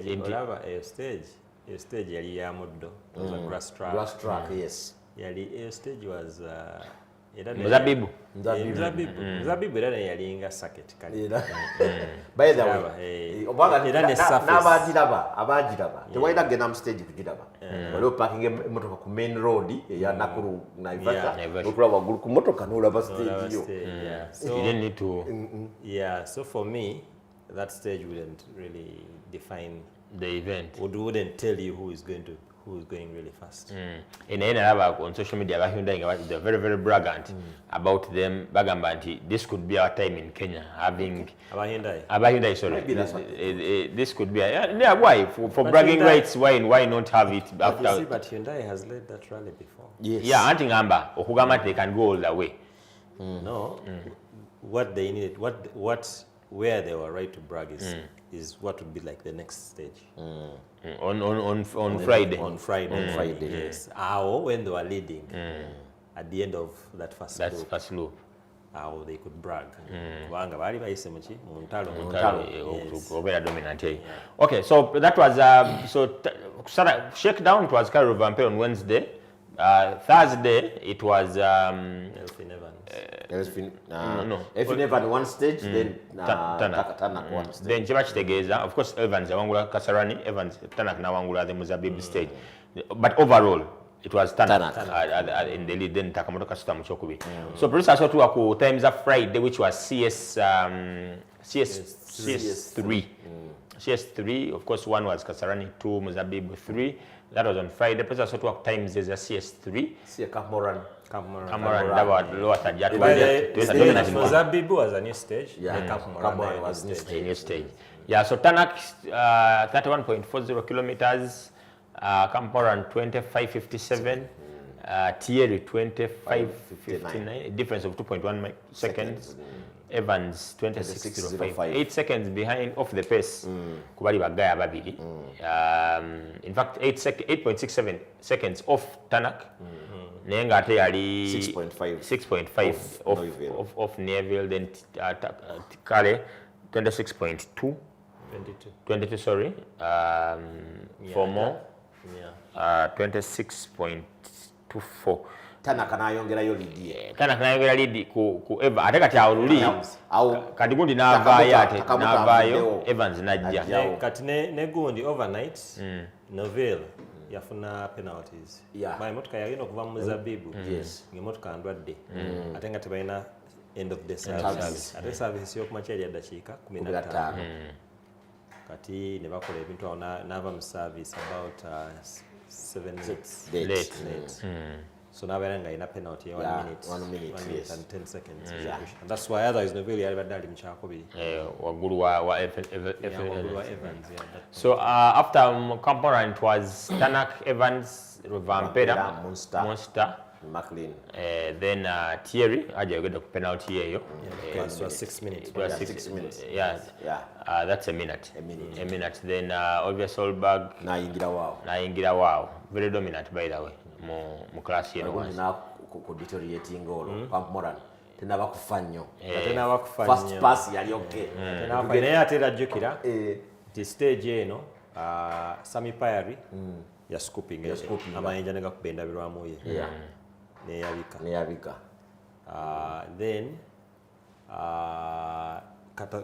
stage yali ya muddo was a grass track. Yes. Yali stage was Muzabibu era naye yalinga circuit kale. By the way, abagiraba tewalina kugenda mu stage kugiraba. Waliwo parking emotoka ku main road eya Nakuru Naivasha okulaba waggulu ku motoka n'olaba stage yo. So you didn't need to. So for me that stage wouldn't really define The event wouldn't tell you who is going really fast. In any other on social media, they're very, very braggant about them. Bagambanti, this could be our time in Kenya having Hyundai. Sorry, this could be. Why for bragging rights? Why not have it after? But Hyundai has led that rally before. Yes. Yeah, I think Amba Okugama they can go all the way. No, what they needed, where they were right to brag is what would be like the next stage. On Friday. On Friday. Yes. When they were leading at the end of that first loop. How they could brag. Dominant. Okay, so that was shakedown. It was Carol Vampire on Wednesday. Thursday it was Elfin Evans. Elfin Evans one stage, then Tanak one stage. Then Chibach Tegeza, of course, Evans Awangula Kasarani, Evans Tanak Nawangula the Mozambique stage. But overall, it was Tanak in the lead, then Takamoto Kasuta Muchokubi. So producer saw two times of Friday, which was CS3. CS3, of course, one was Kasarani, 2 Mozambique 3. That was on Friday. Producer saw two times there's a CS3. Cameron. Mozambique was a new stage. Cameron was a new stage. Yeah, so Tanak 31.40 kilometers, Cameron 25.57, Thierry 25.59, a difference of 2.1 seconds. Evans 26.05, 8 seconds behind off the pace. Kubali bagaya babili. In fact, 8.67 seconds off Tanak. Nenga ate yali 6.5 off Neville, then Kale 26.2. 22, sorry. For more. 26.24. Tanaka nayongerayo lead. Tanaka nayongera lead ku Eva ate kati awo luli kati gundi n'avaayo Evans najja kati ne gundi overnight Novelle yafuna penalties. Emotoka yalina okuva mu Muzabibu ng'emotoka ndwadde ate nga tebalina end of the service ate service y'okumakya yali ya dakiika 15 kati ne bakola ebintu awo n'ava mu service about 7 minutes late. So now we're going to penalty 1 minute, 1 minute and 10 seconds. And that's why otherwise Novelle alibadali mchakobi. Waguru wa Evans. So after Cameron it was Tanak, Evans, Vampera, Monster, McLean. Then Thierry aje get the penalty here. It was 6 minutes. It was 6 minutes. Yeah. That's a minute. A minute. Then Olivier Solberg. Naingira wow. Very dominant by the way. Mu class yeno was na ku deteriorating olo Cameron tenaba kufa nnyo first pass yali okay naye ate era jjukira ti stage eno Sami Payari ya scooping amayinja ne gakuba endabirwamu ye neyabika then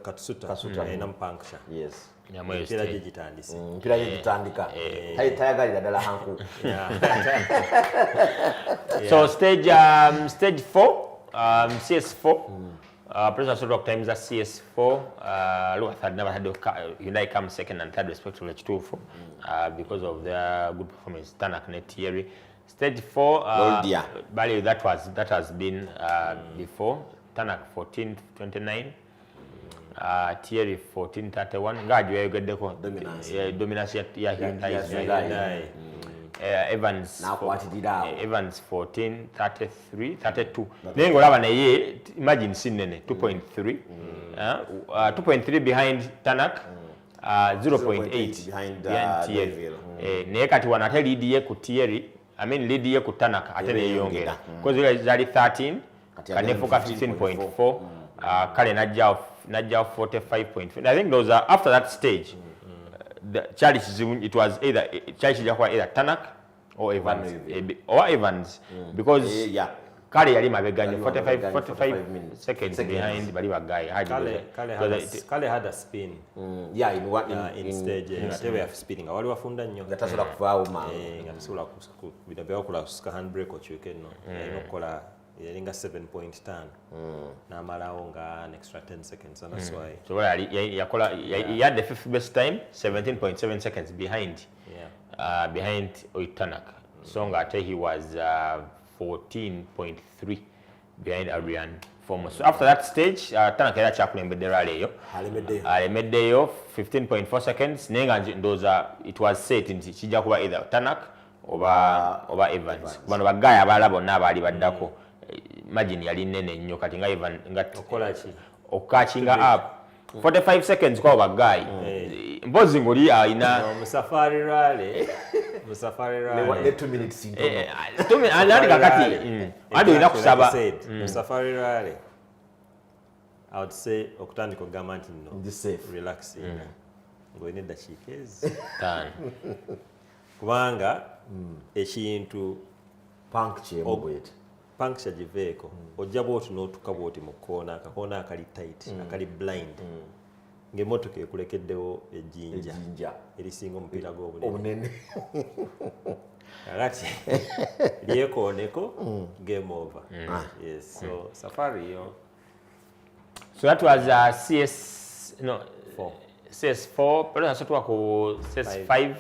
Katsuta ena puncture mpira gitandika tayagalira ddala hanku. So stage 4 CS4 President Sodok times at CS4 look had never had Hyundai come second and third respectively because of their good performance. Tanak net Thierry. Stage 4 value that has been before. Tanak 14.29, Thierry 14.31. Ngaju yayogeddeko dominance ya Hyundai. Evans 14.33, 32. Naye ng'olaba naye imagine sinene 2.3 2.3 behind Tanak, 0.8 behind Thierry. Louisville. Naye kati wano ate lead ye ku Thierry, I mean lead ye ku Tanaka ate neeyongera. Because zali 13 kanefuka 15.4 kale najja 45.4. I think those are after that stage. It was either Tanak or Evans, because Kale yali mabeganya 45 seconds behind bali bagayi. Kale had a spin. In stage. Ate we are spinning. Awali wafunda nnyo. Gatasobola kuvaawo mangu. Ngatasobola bidabya okula handbrake okyuke nno. Nokola yalinga 7.5 n'amalawo nga an extra 10 seconds, and that's why. So he had the fifth best time, 17.7 seconds behind. Behind Tanak. So ngate he was 14.3 behind Adrian Foremost. So after that stage, Tanak era kyakulembedde rally eyo. Alemeddeyo 15.4 seconds. Nenga ndoza it was set nti kijja kuba either Tanak oba Evans. Bano bagaya abalala bonna abaali baddako. Imagine yali nene nnyo kati nga Evan nga okakinga up 45 seconds kwa bagay. Mbozi ngoli alina Safari rally. They want 2 minutes in. Anali kakati. Ado ina kusaba. Safari rally. I would say okutandika ogamba nti no. This safe. Relax. Ngoine dakiika ezi. Kubanga ekintu puncture bwet. Puncture giveeko. Ojja bwoti n'otuka bwoti mu koona, akakoona akali tight, akali blind. Ng'emmotoka ekulekeddewo ejjinja erisinga omupiira gw'obunene. Kakati lyekooneko game over. Yes, so Safari yo. So that was CS4, but also to CS5.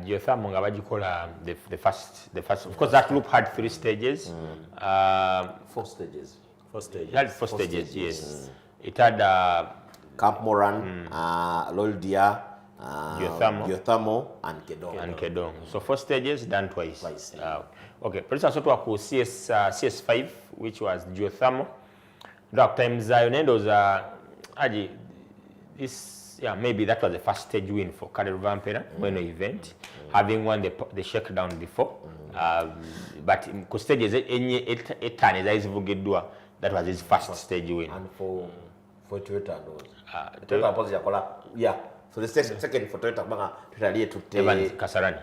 Geothermal nga bagikola the first. Of course, that loop had 3 stages. 4 stages. It had 4 stages, yes. It had Camp Moran, Loldia, Geothermal, and Kedong. So 4 stages done twice. Okay, producer so to CS5, which was geothermal. That times Zionendo's maybe that was the first stage win for Karel Vampera when the event, having won the shakedown before. But stages that was his first stage win. And for Toyota, Toyota so the second for Toyota, Evans Kasarani.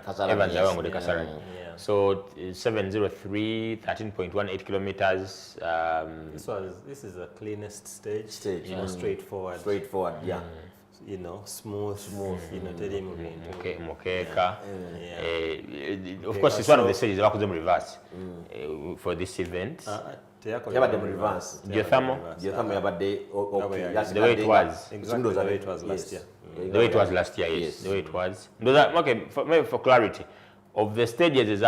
So 703, 13.18 kilometers. This is the cleanest stage. Straightforward. You know, smooth. You know, tell him Mokeka. Of course, it's one of the stages that them reverse for this event. Reverse. Geothermal. The way it was. Exactly the way it was last year. The way it was last year, yes. The way it was. Okay, maybe for clarity, of the stages,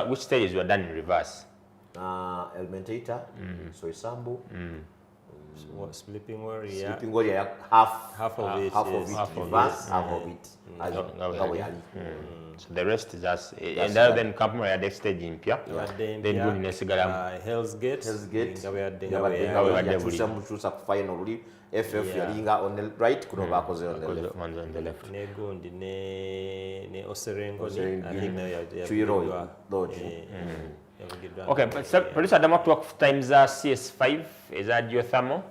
which stages were done in reverse? Elementator, Soisambu, Sleeping Warrior. Sleeping Warrior, half of it reverse, half of it. So the rest is just, and then Campmore had stage in Pia. Then good in Esigalam. Hell's Gate. Finally, FF yalinga on the right, kuno bakoze on the left. Negundi ne Oserengo, I think Chuiro Lodge. Okay, but producer Damak work times CS5 is a geothermal.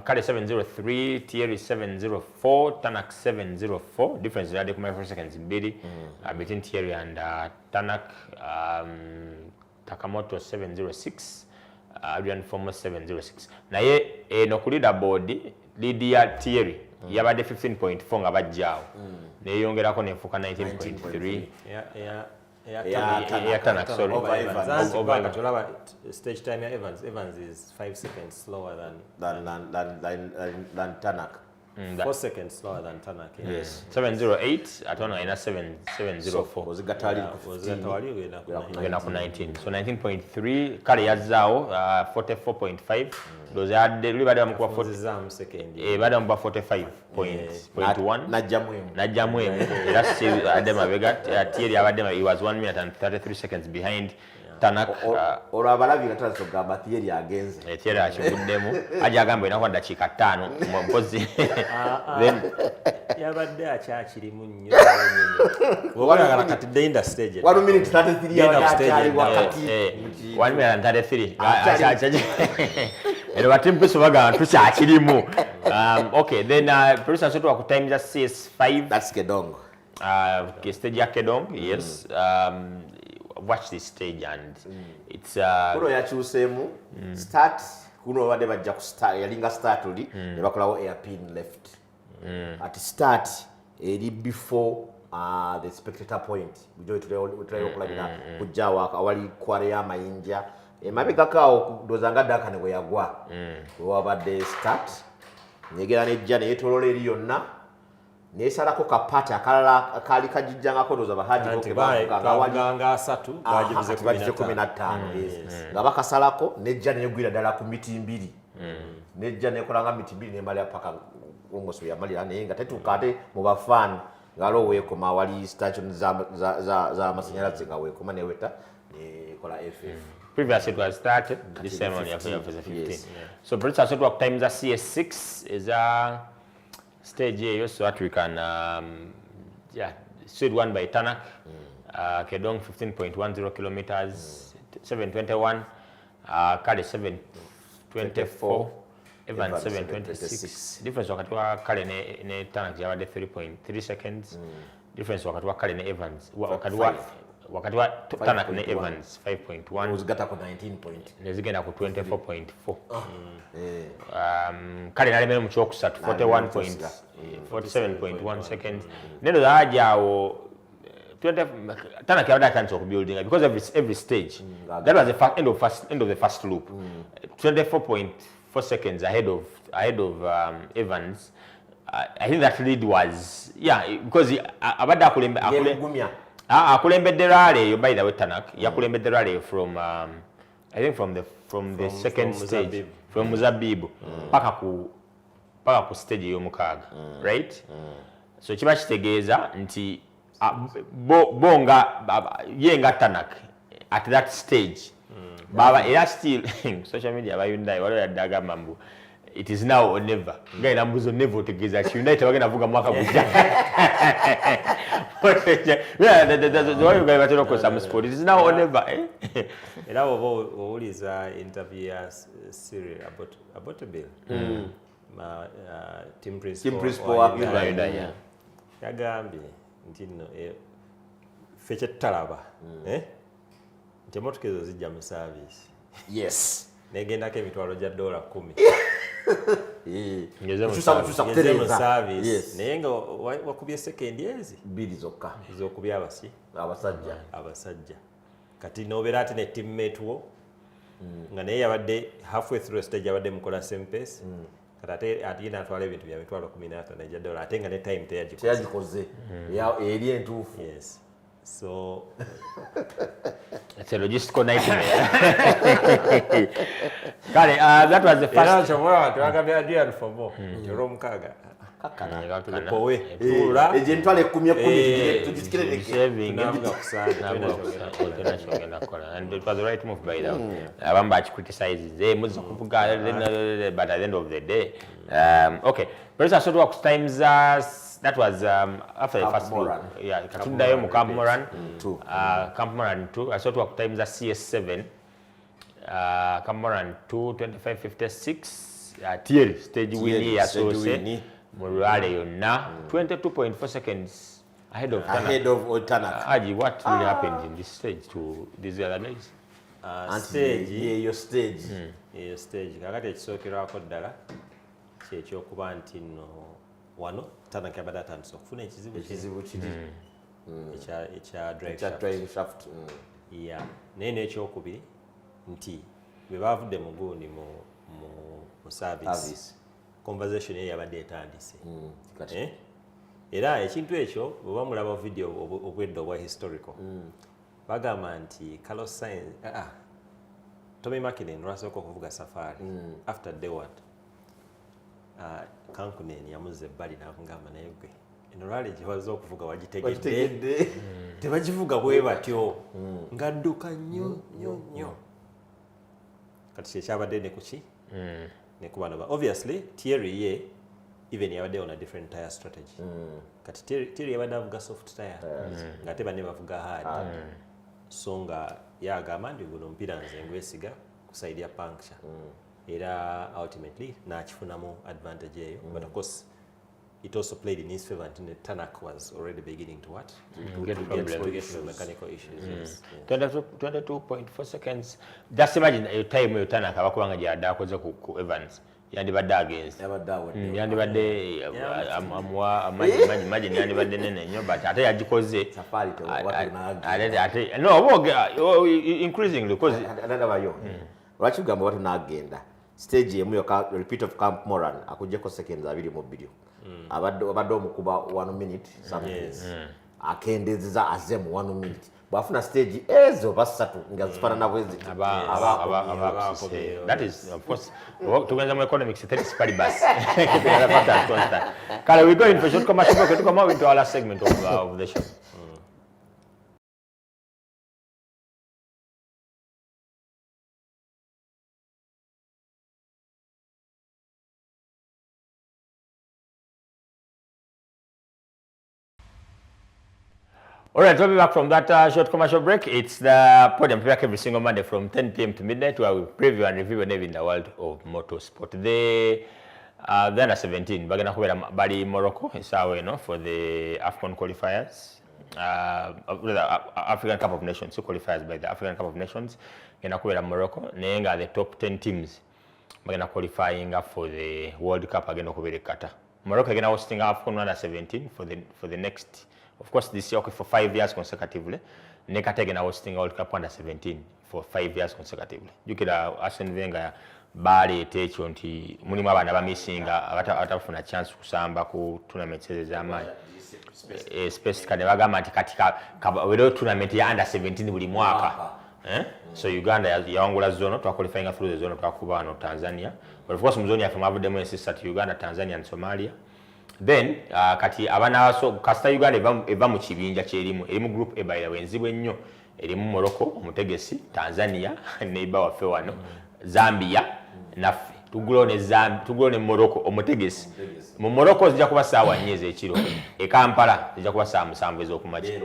Kale 703, Thierry 704, Tanak 704. Difference is that for seconds between Thierry and Tanak. Takamoto 706. Adrian Foremost 706. Naye no kulida board lead ya Thierry yabadde 15.4 nga bajjaawo. Neyongerako nefuka 19.3. Tanak, sorry. Over stage time Evans is 5 seconds slower than Tanak. 4 seconds slower than Tanak. Yes. 708 atona ina 704. Was Gatali Gena ku 19. So 19.3 kale yazao 44.5. Those are the bada mkuwa 40 second. Bada mkuwa 45.1. Najamwe. That's Adema Vega. Thierry Adema, he was 1 minute and 33 seconds behind Tanak olwo abalabira tulaso gamba Thierry agenze Thierry akibuddemu ajja agamba inakuwa dakiika 5 mpozi then yabadde akyakirimu nnyo obalagala kati denda stage 1 minute 33 yakyali wakati 1 minute 33 ero batimpiso bagamba tukyakirimu okay then producer soto ku time just CS5 that's Kedong stage ya Kedong yes watch this stage and it's kuno yakyusemu start kuno bade bajja ku start yalinga start oli ne bakolawo airpin left at start eri before the spectator point bujo tutule okulabira kujja waka awali kware ya mayinja emabega kawo dozanga daka ne weyagwa wabadde start nyegera nejja ne yetolola eri yonna nesalako kapata akalala akali kajijjanga kodoza bahaji ko kebanga asatu bajibuze 15 nga bakasalako nejja ne yegwira dala ku miti mbiri nejja ne kolanga miti mbiri ne mali apaka ongoso ya mali ane nga tetukade mu bafan ngalo wekoma wali station za masanyalaze nga wekoma ne weta ne kola FF. Previously it was started this ceremony after 15 yes. So Brits are sort of times a CS6 is a stage here so that we can yeah sued one by Tanak Kedong 15.10 kilometers 721 Kale 724 Evans 726 difference wakati wa Kale ne Tanak yabade 3.3 seconds difference wakati wa Kale ne Evans wakati wa Tanak ne Evans 5.1 uzigata ku 19 point nezigenda ku 24.4 Kale nalemera mu kyokusatu 47.1 seconds nendo zajawo Tanak yabada atandise okubuildinga because every stage that was the end of the first loop 24.4 seconds ahead of Evans. I think that lead was because abada akulembedde rally by the way Tanak yakulembedde rally from I think from the second stage from Muzabibu paka ku stage y'omukaaga right so kiba kitegeeza nti bonga yenga Tanak at that stage baba era still social media bayunda wale yadaga mambu it is now or never ngaina mbuzo never together unite bagenda vuga mwaka gujja the way you guys batero ko some sport it is now or never era obuliza interview ya Cyril about a bill team principal ya yagambye nti no feche talaba nti motoka ezo zijja mu service yes negendako emitwalo gya $10 ngeze mu service naye nga wakubye sekendi ezi bili zokka zokubya abasi abasajja kati nobeera ate ne teammate wo nga naye yabadde halfway through stage yabadde mukola sempesi kati ate natwala ebintu bya mitwalo $15 ejja $1 ate nga ne time teyagikoze eri entuufu yes so it's a logistical nightmare. Kale, that was the first. And it was the right move by them. Abamba criticizes them, but at the end of the day, okay. But sort of times that was after the first move. Yeah, Katunda Yomu Camp Moran 2. Camp Moran 2. I sort of times CS7. Camp Moran 2, 25.56. Thierry stage winning associate. Murale yonna 22.4 seconds ahead of Tanak. Aji, what really happened in this stage to these other guys? Your stage. Kakati ekisookerwako ddala kyekyokuba nti nno wano Tanak yabadde atandise okufuna ekizibu kiri ekya drive shaft. Naye n'ekyokubiri nti bwe bavudde mu gundi mu service conversation ye yabadde etandise era ekintu ekyo bwe mulaba video obwedde obwa historical bagamba nti Carlos Sainz Tommy McKinnon lwasooka okuvuga safari after Dewart Kankunen yamuzza ebbali n'amugamba naye gwe rally gyebaza okuvuga wagitegedde tebagivuga bwe batyo nga dduka nnyo kati kyekyabadde ne kuki ne ku bano obviously Thierry ye even yabadde on a different tire strategy kati Thierry yabadde avuga soft tire nga ate banne bavuga hard so nga yagamba ndi guno omupiira nze ngwesiga ku side ya puncture era ultimately nakifunamu advantage eyo but of course it also played in his favor until the Tanak was already beginning to what? To get to mechanical issues. 22.4 seconds. Just imagine a time you Tanak abakubanga gyadda akoze ku Evans. Yandibadde against. Yandibadde imagine yandibadde nene nnyo but ate yagikoze. Safari to what no increasingly because anadabayo. Lwaki ugamba watu n'agenda. Stage emu yoka repeat of Camp Moran akujjeko seconds abiri mu video. Abadde omukuba 1 minute something akendezeza azemu 1 minute bwafuna stage ezo basatu nga zifanana bwezi that is of course tugenza mu economics 30 paribus Kale we go in for short commercial break to come out into our last segment of the show. All right, we'll be back from that short commercial break. It's the Podium back every single Monday from 10 p.m. to midnight where we preview and review and in the world of motorsport. The under 17, bagana kubera bali Morocco isawe no for the AFCON qualifiers. African Cup of Nations, so qualifiers by the African Cup of Nations. Gana kubera Morocco. Nenga the top 10 teams bagana qualifying for the World Cup again kubera Qatar. Morocco gana hosting AFCON under 17 for the next. Of course, this year for 5 years consecutively. Nekatege hosting World Cup under 17 for 5 years consecutively. You could Arsene Wenger bali techo nti mulimu abana bamisinga atafuna chance kusamba ku tournaments ez'amaanyi. Space kane bagamba nti katika wero tournament ya under 17 buli mwaka. So Uganda yawangula zono twaqualifying through the zone twakuba no Tanzania. But of course muzoni yafe mwavuddemu ensi Uganda, Tanzania and Somalia. Then kati abana so kasta Uganda eva mu kibinja erimu group A by the way nzibwe nnyo erimu Morocco omutegesi Tanzania neighbor waffe wano Zambia naffe tugulone Morocco omutegesi mu Morocco zija kuba saawa 4 ez'ekiro Kampala zija kuba saawa 7 ez'okumakya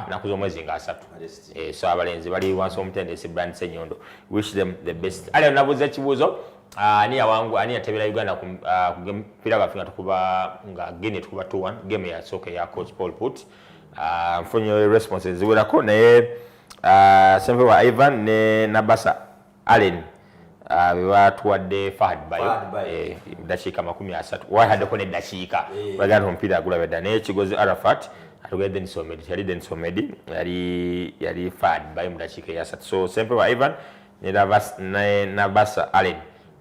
nakuzo mwezi nga 3 so abalenzi bali wansi omutendesi Brand Senyondo wish them the best ale nabuza kibuzo ani yatebera Uganda ku mpira bafika tukuba nga Guinea tukuba 2-1 game ya soka ya coach Paul Put mfunyo responses ziwerako naye sembe wa Ivan ne Nabasa Allen batwadde Fahad Bayo dakiika 30 wahaddeko ne dakiika baganda omupiira agulabedda naye Kigozi Arafat atugedde Dennis Omedi yali Fahad Bayo mu dakiika ya 3 so sembe wa Ivan ne Nabasa Allen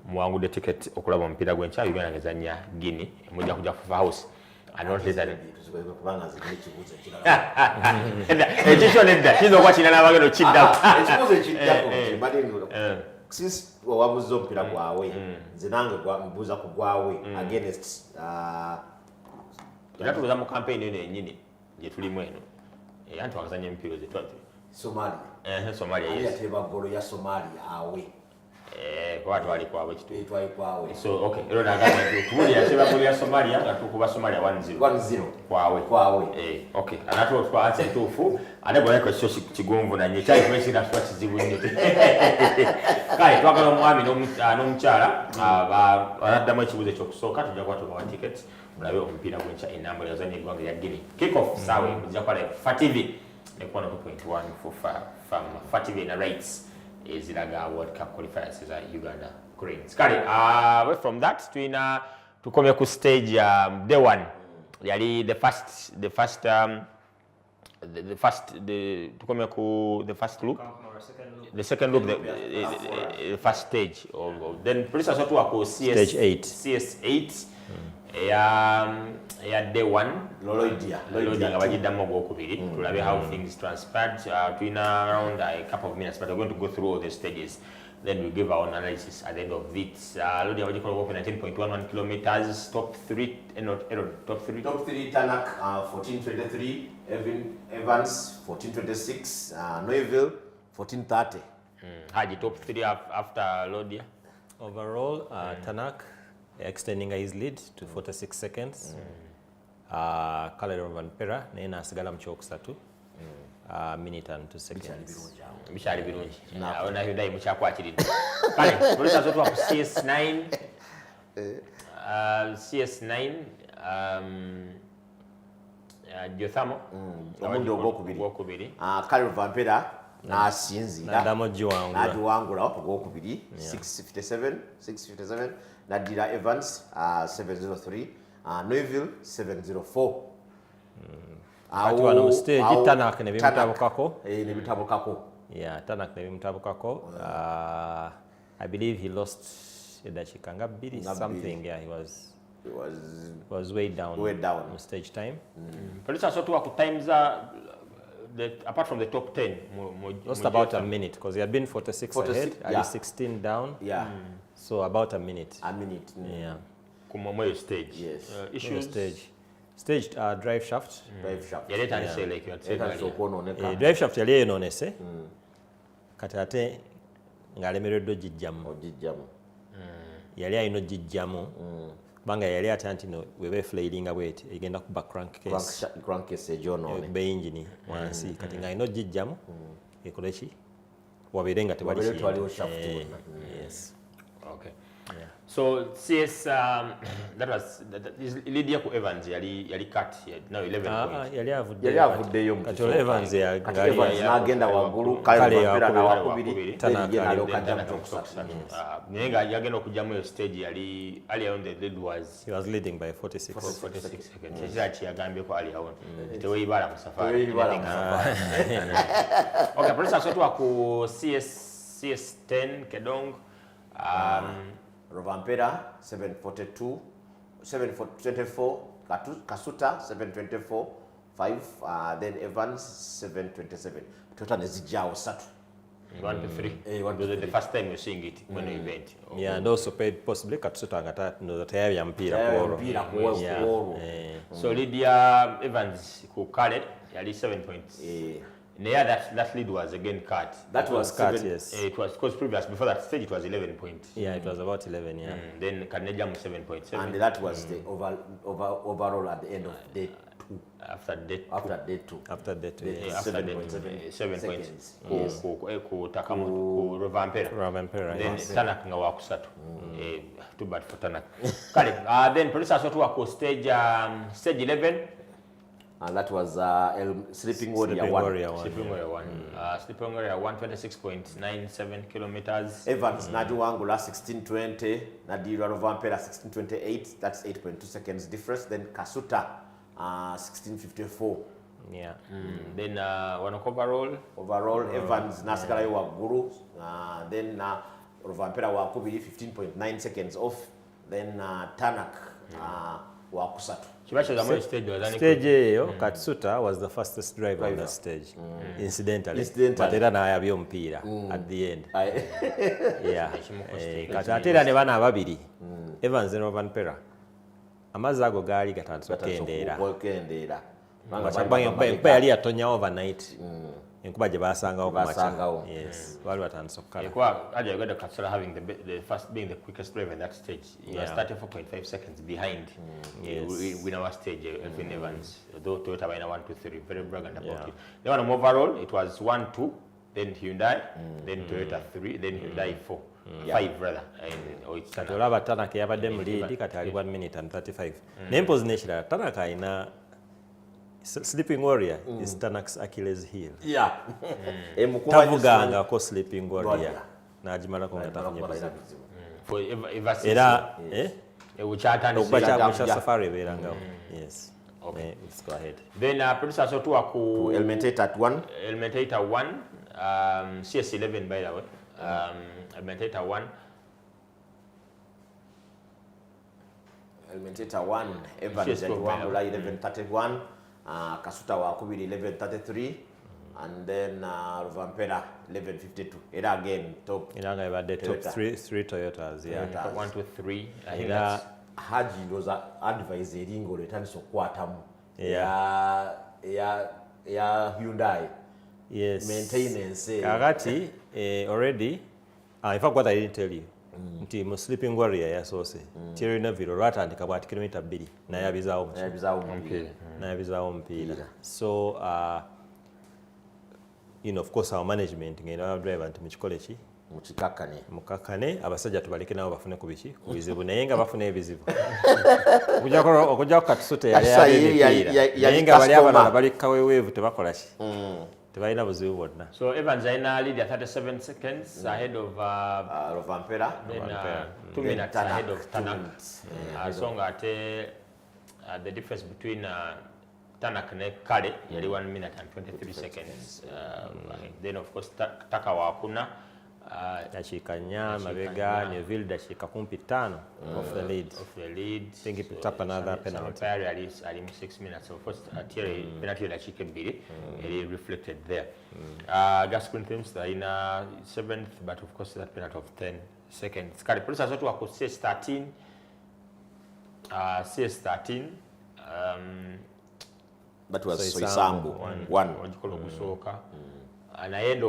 muwangudde ticket okulaba omupiira gw'enkya Uganda ngezannya Guinea mujja kujja kufa house ekikyo nedda kiyinza okuba kirina n'abagendo kiddako ekibuzo ekiddako since wabuza omupiira gwawe nze nange mbuuza ku gwawe against era tubuuza mu campaign eno yennyini gye tulimu eno anti wakazanya emipiira zetwate Somalia yateba golo ya Somalia awe kwa twali kwawe kitu kwawe so okay ero nagamba tuli yateba golo ya Somalia nga tukuba Somalia 1-0 kwawe okay anatu twa answer tufu anebona ko kyo kigomvu na nye chai kwesi na twa kizibu nnyo kai twagala mwami n'omukyala anaddamu ekibuzo ekyokusooka tujja kuba tubawa tickets mulabe omupiira gw'enkya enamba yazanye eggwanga lya Guinea kick off sawe mujja kuba FATV ne 1.1 for FATV na rights eziraga World Cup qualifiers za Uganda Cranes. Kale away from that tukomye ku stage day 1 yali the first tukomye ku the first loop the second loop the first stage of then police also to stage 8 CS8 ya day 1 Lloydia nga bagiddamu ogwokubiri tulabe how things transpired tuina around a couple of minutes but we're going to go through all the stages then we give our own analysis at the end of it. Lodi Awajiko open 19.11 kilometers, top 3, top 3. Top 3, Tanak 14:23, Evans 14:26, Noiville 14:30. Haji top 3 after Lodia. Overall, Tanak extending his lead to 46 seconds. Kalero Vanpera, Nena Sigala Mchoksatu, minute and 2 seconds. Bishali birungi. Naona Hyundai mchakwachirira. Kale, polisi zote wa CS9 CS9 Jothamo omundi ogwokubiri Kalero Vanpera nasinzira nagiwangula ogwokubiri 657 Nadira Evans 703 Noiville 704 Ati wano mu stage Tanak ne bimutabukako yeah Tanak ne bimutabukako I believe he lost edakika nga bbiri something yeah he was way down on stage time. Polisi asotuwa ku times apart from the top 10 lost about a minute because he had been 46 ahead and 16 down so about a minute yeah kumomoyo stage issues stage drive shaft yaleta nse like you had said drive shaft yali yononese kati ate ngalemereddwa gijjamu yali ayina ogijjamu kubanga yali ate anti no weba flailinga bweti egenda kuba crankcase ejonone be engine wansi kati nga ayina ogijjamu ekole ki wabeere nga tewali yes okay so CS that was Lydia ku Evans yali cut now 11 points yali avuddeyo kati Evans n'agenda waggulu kale na wakubiri Tanaka nenga yagenda okujjamu yo stage yali earlier on the lead he was leading by 46 seconds exactly yagambye ko earlier on teweyibala mu safari okay polisi sotu ku CS10 Kedong Rovampera 7:24, Kasuta 7:24, 5, then Evans 7:27. Total nezijao satu. 1 to 3. The first time you're seeing it when you event. Yeah, and also possibly Kasuta angata no tayari ya mpira kuoro. So Lydia Evans ku Kale yali 7 points. Yeah, that lead was again cut. That was cut, yes. It was because previous before that stage it was 11 points. Yeah, it was about 11. Yeah. Then Kanejam 7.7. And that was the overall at the end of day 2. After day 2. After day 2. Yeah. 7 points. Ku Takamu ku Rovampera. Then Tanak nga wakusatu. Too bad for Tanak. Kale. Then police asotu wako stage 11. And that was Sleeping Warrior 1. Sleeping Warrior 1, 26.97 kilometers. Evans Najuangula 16:20, Nadira Rovampera 16:28, that's 8.2 seconds difference. Then Kasuta 16:54. Yeah. Then overall Evans Nasigala Waguru, then Rovampera Wakubiri 15.9 seconds off. Then Tanak Wakusatu. Stage eyo Katsuta was the fastest driver on the stage incidentally but era nayabyo mpira at the end yeah kati ate era ne bana ababiri Evans and Rovampera amazzi ago gaali gatandise okukendeera enkuba yali yatonya overnight enkuba gye basangawo kumakya yes wali watandise okukala Katsura having the first being the quickest driver in that stage. He was 34.5 seconds behind in our stage, Elvin Evans, though Toyota by 1, 2, 3, very bragant about it. Then on overall, it was 1, 2, then Hyundai, then Toyota 3, then Hyundai 4. 5 rather. Kati olaba Tanaka yabadde mu lead kati ali 1 minute and 35. Nempozi nekirala Tanaka alina Sleeping Warrior is Tanak's Achilles heel. Yeah. Tavuganga ko Sleeping Warrior. Najimala ko ngatafunye bizibu. For ever since. Era uchatanisa safari berangawo. Yes. Okay, let's go ahead. Then producer sotu ku Elementator at 1. Elementator 1 CS11 by the way. Elementator 1. Elementator 1 Evans at 11:31. Kasuta wakubiri 11:33, and then Rovampera 1152. Era again top. Era nga bade top three Toyotas. Yeah. 1 to 3. I think Era that's Haji was advise eringo letandisa okukwatamu ya Hyundai. yes. Maintenance. Kakati already in fact what I didn't tell you. Nti mu Sleeping Warrior yasoose. Thierry Neuville lwatandika bwati kilomita 2 naye abizaawo omupiira. So you know, of course our management ngenda driver nti mukikole ki mukakane abasajja tubaleke nabo bafune ku biki ku bizibu naye nga bafuna ebizibu okujja Katsuta yali naye nga bali abalala bali kaweweevu tebakola ki tebalina buzibu bwonna. So Evans aina lead 37 seconds ahead of Rovampera, then 2 minutes ahead of Tanak. So ate the difference between Tanak and Kale yali 1 minute and 23 seconds. Then of course Taka wakuna Dashikanya Mabega Neuville dashika kumpi 5 of the lead. I think he picked up another penalty. At 6 minutes. So first Thierry penalty la Chikembiri it reflected there. Gascoigne Thames in 7th, but of course that penalty of 10 seconds. Kale police azotu wako CS13 that was Soisambu one wajikola kusooka naye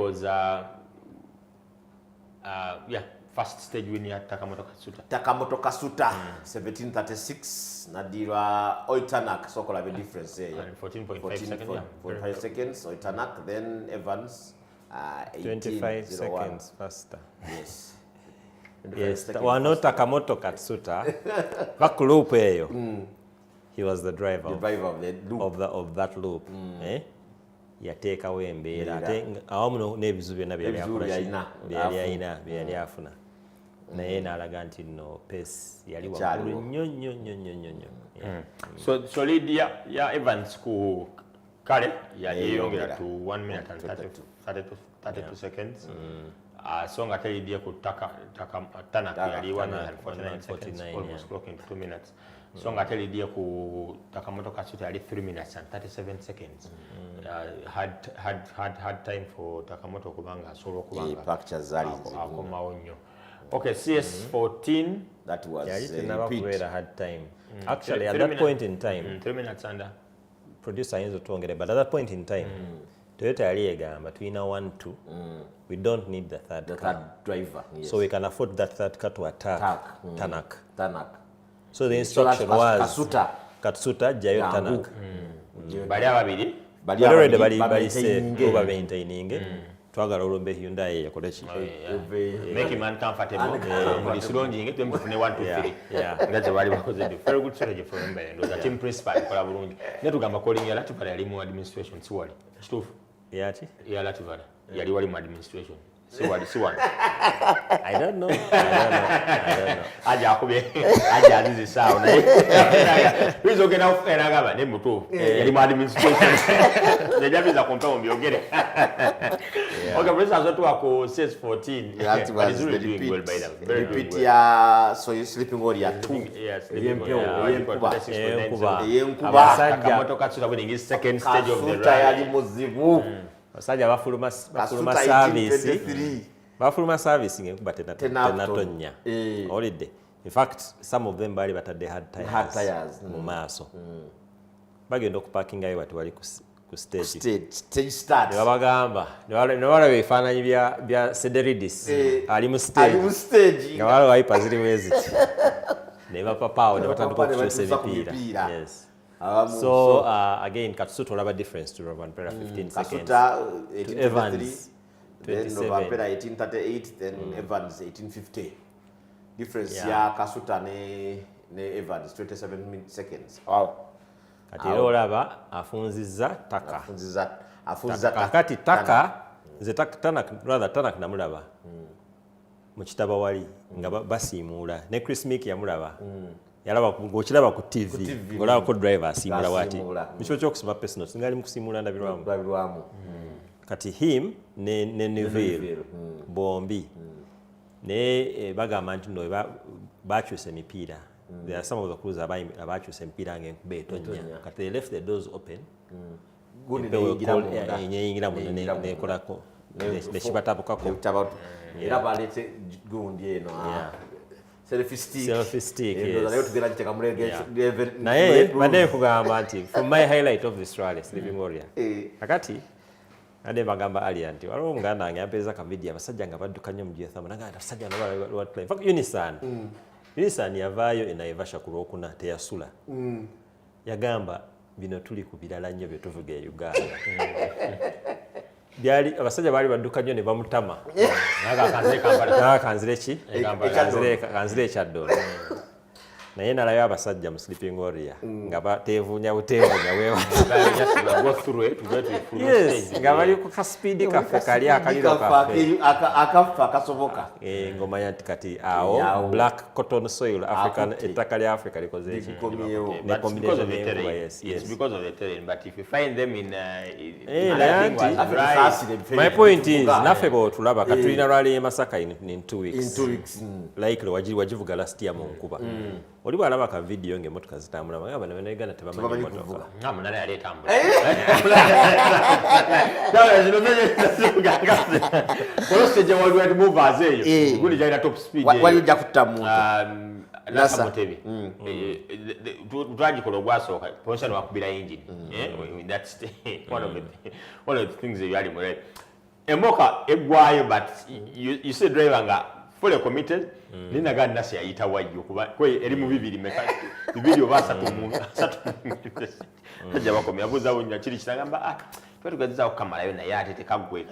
first stage win ya Takamoto Katsuta 1736 nadirwa Oitanak sokola the difference there 14.5 seconds Oitanak, then Evans 25 seconds faster. Yes. Yes, wano Takamoto Katsuta back loop eyo. He was the driver of the loop of that loop. Yateekawo embeera ate awamu n'ebizu byonna byali afuna naye n'alaga nti no pace yali waggulu nnyo. So lead ya Evans ku Kale yali yongera to 1 minute and 32 seconds. So nga lead ku Tanak yali 1 minute and 49 seconds, almost clocking 2 minutes. So nga lead ku Takamoto Katsuta yali 3 minutes and 37 seconds. Had time for Takamoto kubanga solo kubanga akomawo nnyo. Okay, CS14 that was had time. Actually at that point in time 3 minutes under producer ayinza otwongere, but at that point in time Toyota yali egamba tulina 1-2 we don't need the third driver, yes. So we can afford that third car to attack Tanak. So the instruction was Katsuta Jayo Tanak. Bali ababiri already bali over maintaining twagala olombe Hyundai yakole ki make man comfortable muri suronging twembe fune 1 to 3 ngaze bali bakoze very good strategy for them and the team principal kola bulungi ne tugamba calling ya Latvia yali mu administration si wali stuff yati ya Latvia yali wali mu administration si wali I don't know. Aja akube aja azizi sawa naye bizo gena ofera gaba ne mutu yali mu administration nejabiza kompa mbyogere. Okay, for instance, to ako CS14 that was the well by them. Repeat ya so Sleeping Warrior 2. Yes, Takamoto Katsuta winning his second stage of the rally muzibu basajja bafuluma service ngekuba tenatonya olidde. In fact some of them bali batadde hard tires mu maaso bagenda okuparkinga yo bati wali ku stage start babagamba ne wala bifaananyi bya Sederidis ali mu stage nga wala wiper ziri weziti ne bapapaawo ne batandika okukyusa ebipiira. Yes. So again Katsuta olaba difference to Rovampera 15 seconds to Evans 27, then Rovampera 1838, then Evans 1850. Difference ya Katsuta ne Evans 27 seconds. Wow. Kati olaba afunziza Taka. Afunziza kati Taka nze Tanak namulaba mu kitaba wali nga basiimuula ne Chris Mick yamulaba. Yalaba ng'okiraba ku TV ng'olaba ko driver asiimula wati nikyo ky'okusoma personal singali mu kusiimula ndabirwamu. Kati him ne Neuville bombi ne bagamba nti no bakyusa emipiira. There are some of the crews abakyusa emipiira ng'enkuba etonnya. Kati they left the doors open gundi yingira muno nekolako nekibatabukako era baletse gundi eno self-stick yes. naye badde kugamba nti from my highlight of this rally Sleeping Warrior kakati ade bagamba ali nti waliwo omuganda wange yampeeza kavidiyo abasajja nga badduka nnyo mu GFM nagamba abasajja in fact Unisan yavaayo e Naivasha ku Lwokuna teyasula yagamba bino tuli ku birala nnyo bye tuvuga e Uganda byali abasajja baali badduka nnyo ne bamutama kanzire ki kanzire ekyaddola naye nalayo abasajja mu Sleeping Warrior nga bateevuunya nga bali ku kaspeedi kaffe kali akaliro kaffe akafa kasoboka ng'omanya nti kati awo black cotton soil African ettaka lya Africa likoze eki my point is naffe bw'otulaba katulina rally e Masaka in 2 weeks likely wagivuga last year mu nkuba oli bwalaba ka video ng'emmotoka zitambula bagamba Bannayuganda tebamanyi mmotoka munana yali etambula olosejja waliwo ati movers eyo gundi gyalina top speed wali ojja kutta muntu nasa mutebi twagikola ogwasooka ponsano wakubira engine that's one of the things ebyali mule emmoka eggwayo but you see driver nga fully committed ninaga nasi yayita wajjo kuba kwe eri mu bibiri meka bibiri obasatu mu tajja bakomya buzawo nya kiri kitagamba twetugaziza okamalayo naye ate tekagwe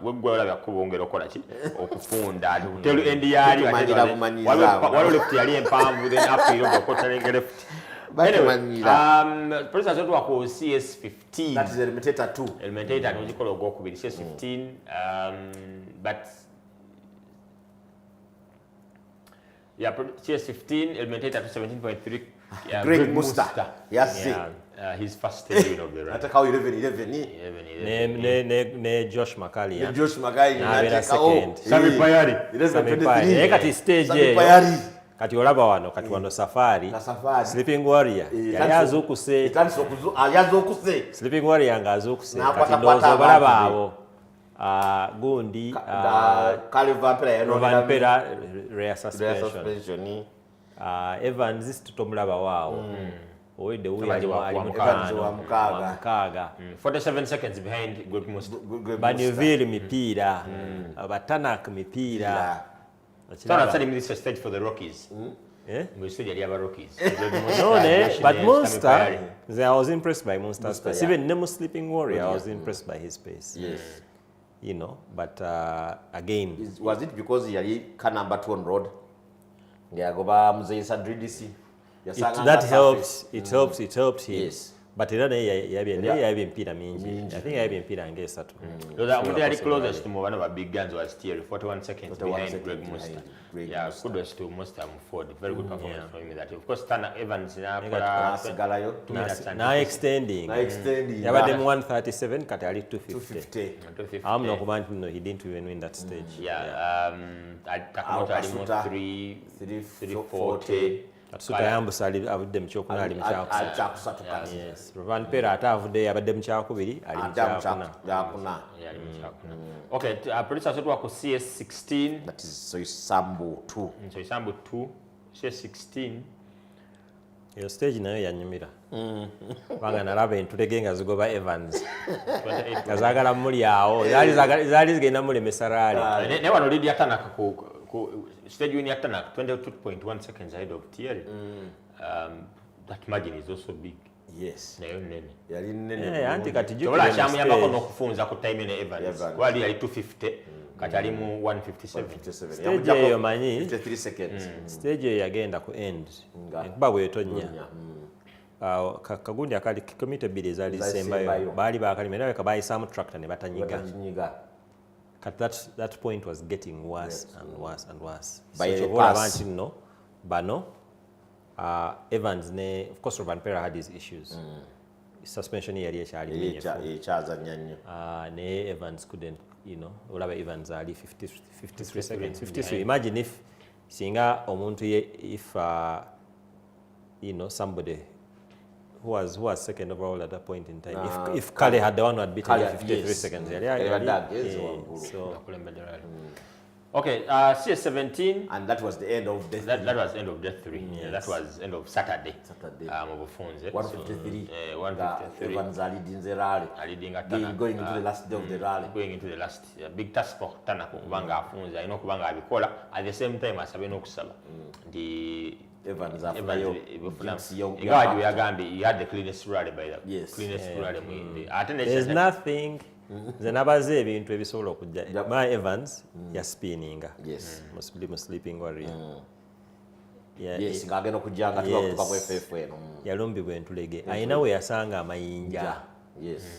weggwe olabya kubongera okola ki okufunda telu endi yali waliwo left yali empanvu then after ilo okotala left police azotu wako CS15 that is Elementator 2 Elementator nojikola ogwokubiri CS15 but yeah, CS15, Elementator to 17.3. Greg Muster. Yes, his first win of the run. Attack 11. Ne Josh Makali. Josh Makali. Na second. Sami Payari. Kati stage kati olaba wano kati wano safari. Sleeping Warrior. Yazokuse. Sleeping Warrior nga azokuse. Kati ndozo balaba abo. Gundi Vampera rare suspension Evans tutomulaba waawo owedde ali mukaaga 47 seconds behind Greg Muster Baneville mipiira Batanak mipiira Tana telling me this is stage for the Rockies we still have Rockies but Munster I was impressed by Munster's pace even Nemo Sleeping Warrior I was impressed by his pace you know, but again, was it because yali number 2 on road? Yagoba mzeisa DDC. That helps. It helped him. Yes. But I think mpira mingi. I think mpira ngesatu. The closest to one of our big guns was Thierry, 41 seconds behind Greg Muster. Yeah, kudos to Muster Ford. Very good performance from him. That of course Tanner Evans now extending. Yabadde 137 kati ali 250. I'm not commanding he didn't even win that stage. Takamota ali 340. Atsuka yambusa avudde mu kyokuna ali mu kyakusatu. Yes. Van Pera ate avudde abadde mu kyakubiri ali mu kyakuna. Okay, producer so wako CS16 that is Soisambu 2. Soisambu 2 CS16 yo stage nayo yanyumira. Banga nalaba entulege nga zigoba Evans. Kazagala muli awo. Zali zigenda muli mesarali. Ne wano Lydia Tanaka ku stage win ya Tanaka 22.1 seconds ahead of Thierry. That margin is also big. Yes. Nayo nene. Yali nene. Anti kati jola shamu yabako nokufunza ku time ne Evans. Wali yali 250 kati ali mu 157. Stage yo manyi 53 seconds. Stage yagenda ku end. Kuba bwetonnya. Kagundi akali committed bid ezali sembayo. Bali bakalimera kabayisamu tractor ne batanyiga. That point was getting worse and worse and worse. By so the pass. No, Bano, Evans, of course, Van Pera had his issues. Suspension here, ne Evans couldn't, you know, Olaba Evans ali 53 seconds. 53. Imagine if Singa Omuntu, if you know somebody who was second overall at that point in time. If Kale had the one who had beaten him 53 seconds, So okay, CS17, and that was the end of the that was end of day 3. Yeah, that was end of Saturday. Obufunze 153. 153. Evans are leading the rally. Going into the last day of the rally. Going into the last big task for Tanak kubanga afunze ino kubanga abikola at the same time asabe n'okusaba the Evans he had the cleanest rally by the cleanest rally in the there's nothing zenabaze ebintu ebisobola okujja my Evans ya spinninga must be sleeping warrior ngagenda okujjanga tuka ku FF eno yalumbibwa entulege ayina we yasanga amayinja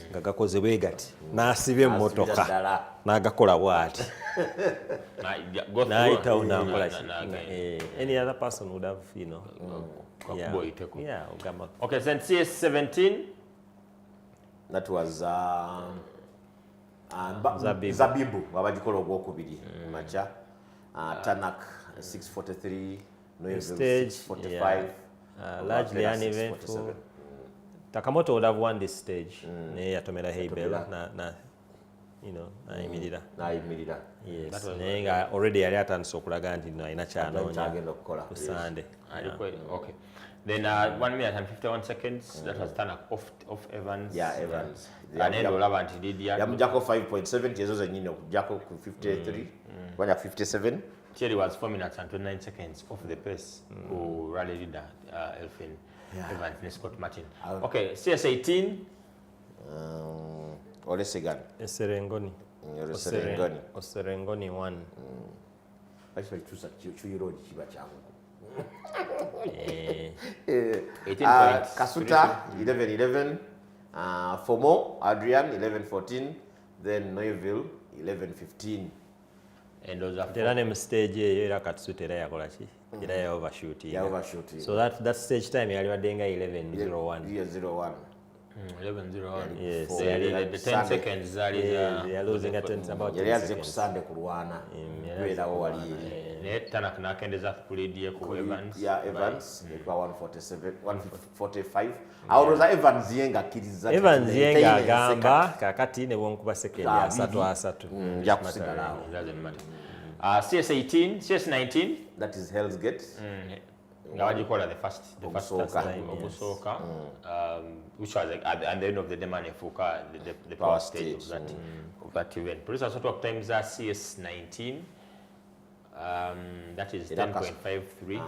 nga gakoze bwe gati n'asiba emmotoka n'agakola bw'ati n'ayitawo n'akola any other person would have okay, then CS17 that was Zabibu wabagikola ogwokubiri macha Tanak 643 Noyeville 645 largely uneventful. Takamoto would have won this stage. Ne yatomera Heibela na nayimirira. Yes. Nenga already yali atandise okulaga nti alina kyanoonya ku Sunday. Okay. Then 1 minute and 51 seconds. That was Tanak off Evans. Yeah, Evans. And then olaba nti Lydia. Yamujjako 5.7 ezo zennyini okujjako ku 53. Wanya 57. Thierry was 4 minutes and 29 seconds off the pace who rally leader Elfin Evans and Scott Martin. Okay, CS18. Olesegan. Serengoni 1. Actually, Chuyiro kiba kyangu. 18 points. Kasuta 11-11. Fomo Adrian 11-14. Then Noyeville 11-15. And those are There are stage era Katsuta era yakola ki? Era ya overshooting. So that stage time yali badenga 11-01. 11-01. Yes. The 10 seconds they are losing at about 10 seconds. Sunday kulwana. Kwerawo wali. Tanak nakendeza kulidia ku Evans. Yeah, Evans kwa 147 145. Awuroza Evans yenga kiriza. Evans yenga agamba kakati ne bonkuba sekendi asatu. Jakusigalawo. CS18, CS19. That is Hell's Gate. Ngawajikola the first time Obusoka, which was at the end of the day Fuka, the power stage of that event. Police are sort of times CS19. That is 10.53.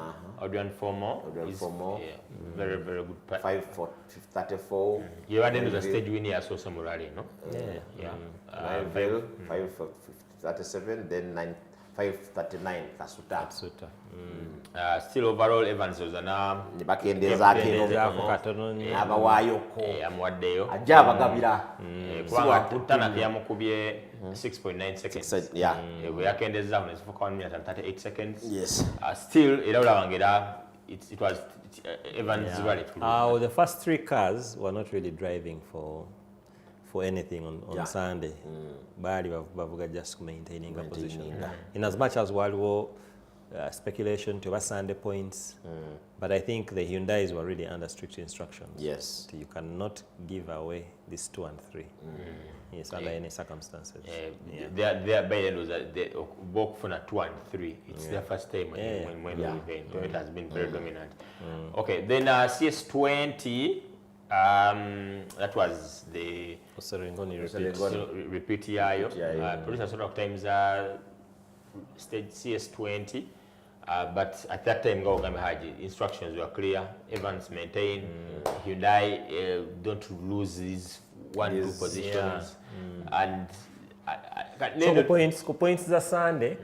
Adrian Fomo is very, very good. 5.34. You had into the stage winner as also Murali, no? Yeah. 5.37, then 5.39 Kasuta. Still overall Evans was bakendeza abawayoko amwaddeyo ajja abagabira kubanga Tanak yamukubye 6.9 seconds. Yeah. We yakendeza on 1 minute and 38 seconds. Yes. Still era olabangera it was Evans rally. The first 3 cars were not really driving for anything on Sunday. Bali bavuga just maintaining a position. In as much as waliwo speculation to Sunday points, but I think the Hyundais were really under strict instructions. Yes. You cannot give away this 2 and 3. Yes, under any circumstances. They are by the book for 2 and 3. It's their first time when we event. It has been very dominant. Okay, then CS20. That was the Serengoni repeat yayo. Police sort of times stage CS20, but at that time instructions were clear. Evans maintain, Hyundai don't lose these 1-2 positions, and so points za Sunday.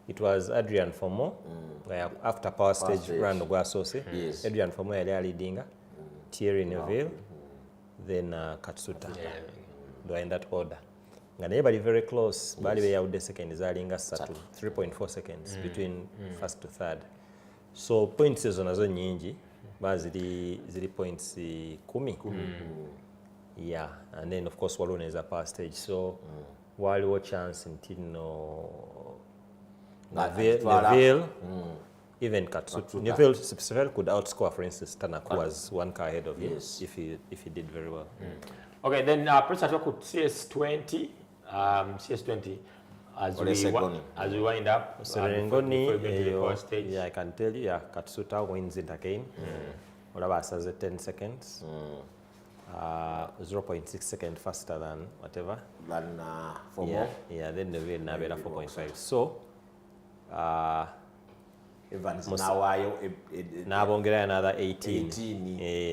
It was Adrian Fomo after power stage run gwa associate. Adrian Fomo yali leading. Thierry Neville, then Katsuta. Do in that order. And everybody very close. Bali be out the second is alinga 3.4 seconds between first to third. So points is onazo nyingi. Bazi zili points 10. Yeah, and then of course Walloon is a power stage. So waliwo chance until Neville even Katsuta. Severely could outscore, for instance, Tanak, who was 1 car ahead of him if he did very well. Okay, then press at work CS20. CS20 as we wind up. Serengoni, yeah, I can tell you, Katsuta wins it again. Whatever says 10 seconds. 0.6 seconds faster than whatever. Than yeah, then the win now 4.5. So Evans now bongera another 18.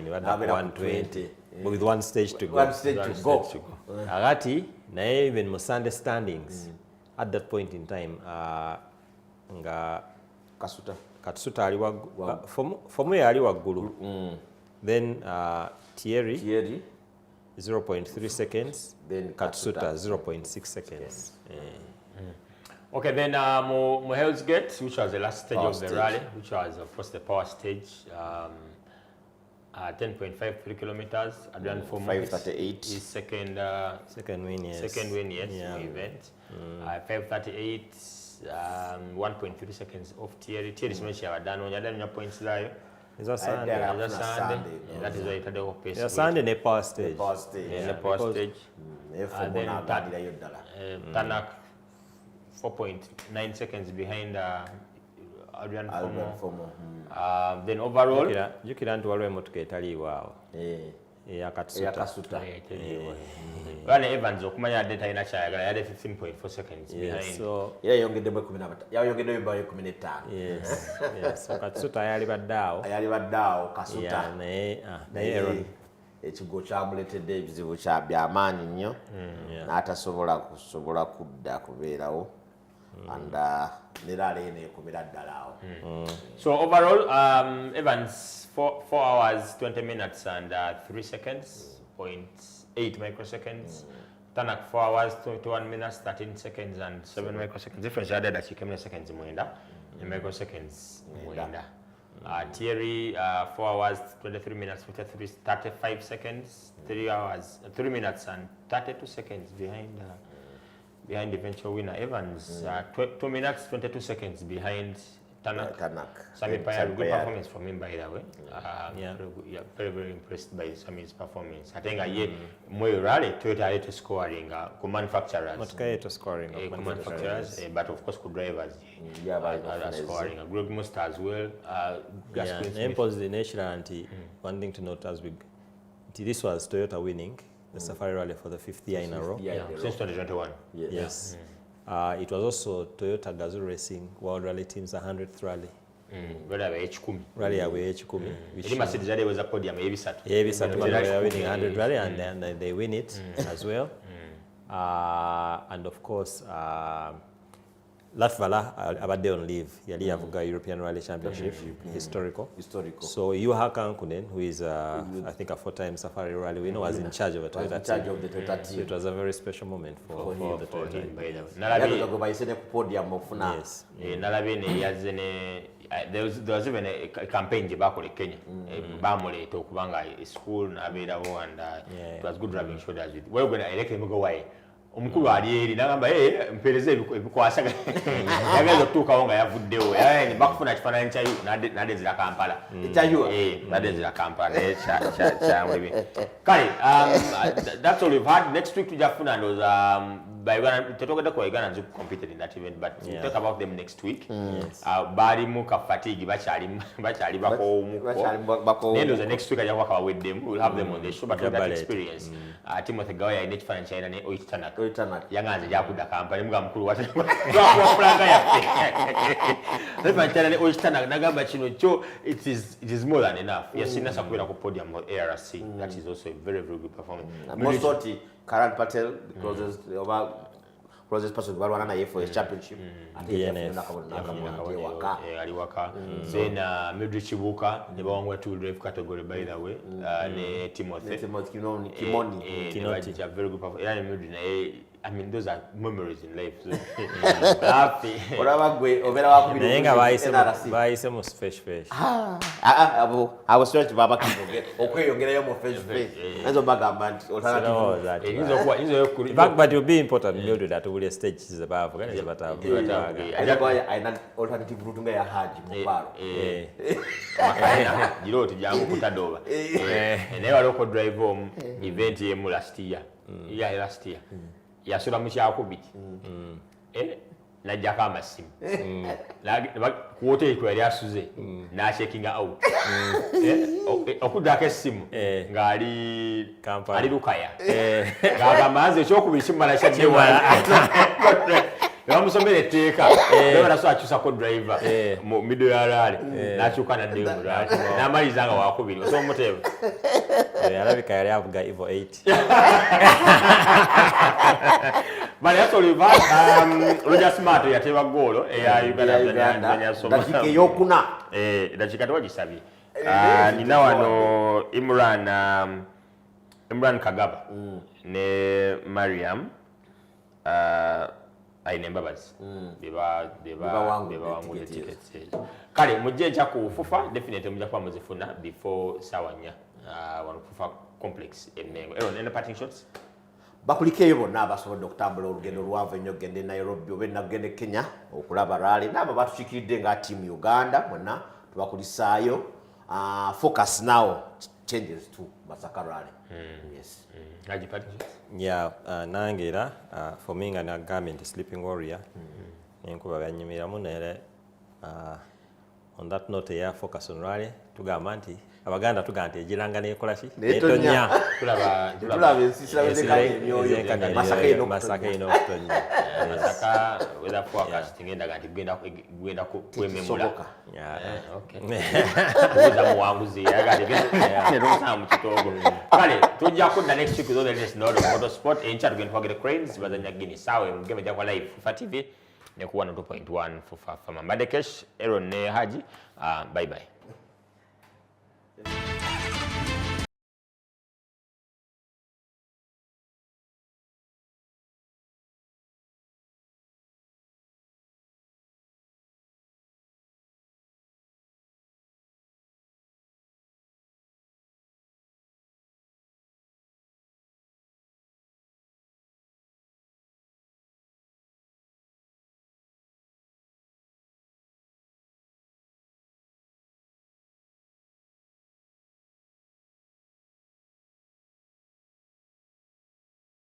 120. With one stage to go. One stage to go. Agati, nae even Musande standings at that point in time, nga Katsuta ali waggulu, ali waggulu. Then Thierry 0.3 seconds. Then Katsuta 0.6 seconds. Okay, then Hell's Gate, which was the last stage of the rally, which was of course the power stage. 10.53 kilometers. Adrian Fomo 5:38. His second win, yes. In the event. 5:38, 1.3 seconds off Thierry. Thierry Smeshi done on your points there. It's a Sunday. That is why it had a pace. It's a Sunday in the power stage. The power stage. Then Tanak 4.9 seconds behind Adrian Fomo. Then overall, you can't worry much get wow. Katsuta. When Evans okumanya data ina chaya had 15.4 seconds behind. So yongedde by 15. Yes. So Katsuta yali baddaawo. Kasuta. Naye Aaron ekigo kyamuletedde ebizibu byamaanyi nnyo n'atasobola kudda kubeerawo and nerala eno ekomera ddala awo. So overall, Evans 4 hours 20 minutes and 3 seconds, 0.8 microseconds. Tanak 4 hours 21 minutes 13 seconds and 7 microseconds. Difference added that you came in seconds mwenda, microseconds mwenda. Thierry 4 hours 23 minutes 35 seconds, 3 minutes and 32 seconds behind the eventual winner. Evans 2 minutes 22 seconds behind Tanak. Sami Paya, good performance from him by the way. Very, very impressed by Sami's performance. I think more rally Toyota scoring manufacturers. Not Toyota scoring manufacturers, but of course drivers are scoring. Greg Musta as well. The national one thing to note as this was Toyota winning the Safari Rally for the 5th year in a row. Since 2021. Yes. It was also Toyota Gazoo Racing World Rally Team's 100th rally. Rally away H10. Which Mercedes was a podium ebisatu. They winning 100 rally and then they win it as well. And of course, Latvala abadde on leave. Yali yavuga European Rally Championship, historical. So Yuha Kankunen, who is I think a 4-time Safari Rally winner, was in charge of the Toyota team. So it was a very special moment for the Toyota team. Yes. There was even a campaign in Kenya. Bamule to Kubanga school and it was good driving shoulders with. We're going to elect him go away. Omukulu ali nagamba mpereze ebikwasa yageza tuka wonga yavuddewo ni bakufuna kifananyi kya nade zira Kampala ekyayo nade zira Kampala cha mwebi kale that's all we've had. Next week tujafuna ndoza by Uganda tetogenda ko Uganda nzi competed in that event, but we'll talk about them next week. Bali mu ka fatigue bachali bako then the next week ajja kwaka with them. We'll have them on the show, but with that experience Timothy Gawaya in ekifananyi China ne Oitanak yanganze jakuda Kampala mga mukulu watapulanga yaffe China ne Oitanak nagamba kino kyo it is more than enough. Yes, inasa kubeera ku podium of ARC. That is also a very, very good performance. Mosoti Karan Patel, the closest person to Barwana for his championship. Then Mildred Chibuka, the one to drive category by the way. Timothy Kimoni. A very good performance. I mean, those are memories in life. So, happy. naye nga bayise mu fresh I was trying to baba kiboge okweyongerayo mu fresh nazo bagamba nti alternative but it will be important build that will stage is above kana zibatavuga aina alternative route nga ya haji mu paro jiro tijangu kutadoba naye waloko drive home event yemu last year yasula mu kyakubiti najjako amasimu kuwoteeki yali asuze n'acheckinga out okuddako essimu ng'ali lukaya ng'agamba nze ekyokubiri kimala kyaddewala bamusomera etteeka baraso akyusako driver mu mido ya laale n'akyuka naddeyo mu laale n'amaliriza nga wakubiri osobola muteeba alabika yali avuga Evo 8 But actually, Roger Smart yateba goalo eya Uganda dakika eyokuna dakika twagisabye nina wano Imran Kagaba ne Mariam aine embabazi beba wangula tickets kale mujje ncha ku fufa definitely mujja kwa muzifuna before sawanya wano fufa complex emengo any parting shots bakulikeyo bonna abasobodde okutambula olugendo lwanvu ennyo okgenda Nairobi oba nagende Kenya okulaba rally n'abo batukikiridde nga team Uganda mwenna tubakulisaayo focus now changes to Masaka rally. Yes. Yeah, nangera for me nga nagambye nti sleeping warrior enkuba banyumiramu nere on that note ya focus on rally tugamba nti abaganda tugamba nti ejiranga nekola ki etonya tulaba ensisira wezekanyemyoyo Masaka ino okutonya Masaka weather forecasting endaga nti gwenda kwememula okay kuza muwanguzi yaga mu kitogo kale tujja kudda next week zo the next node motorsport encha tugenda kwagera cranes bazanya gini sawe mgeme jakwa live Fufa TV ne kuwa 2.1 Fufa Fama Mbadekesh Aaron ne Haji bye bye.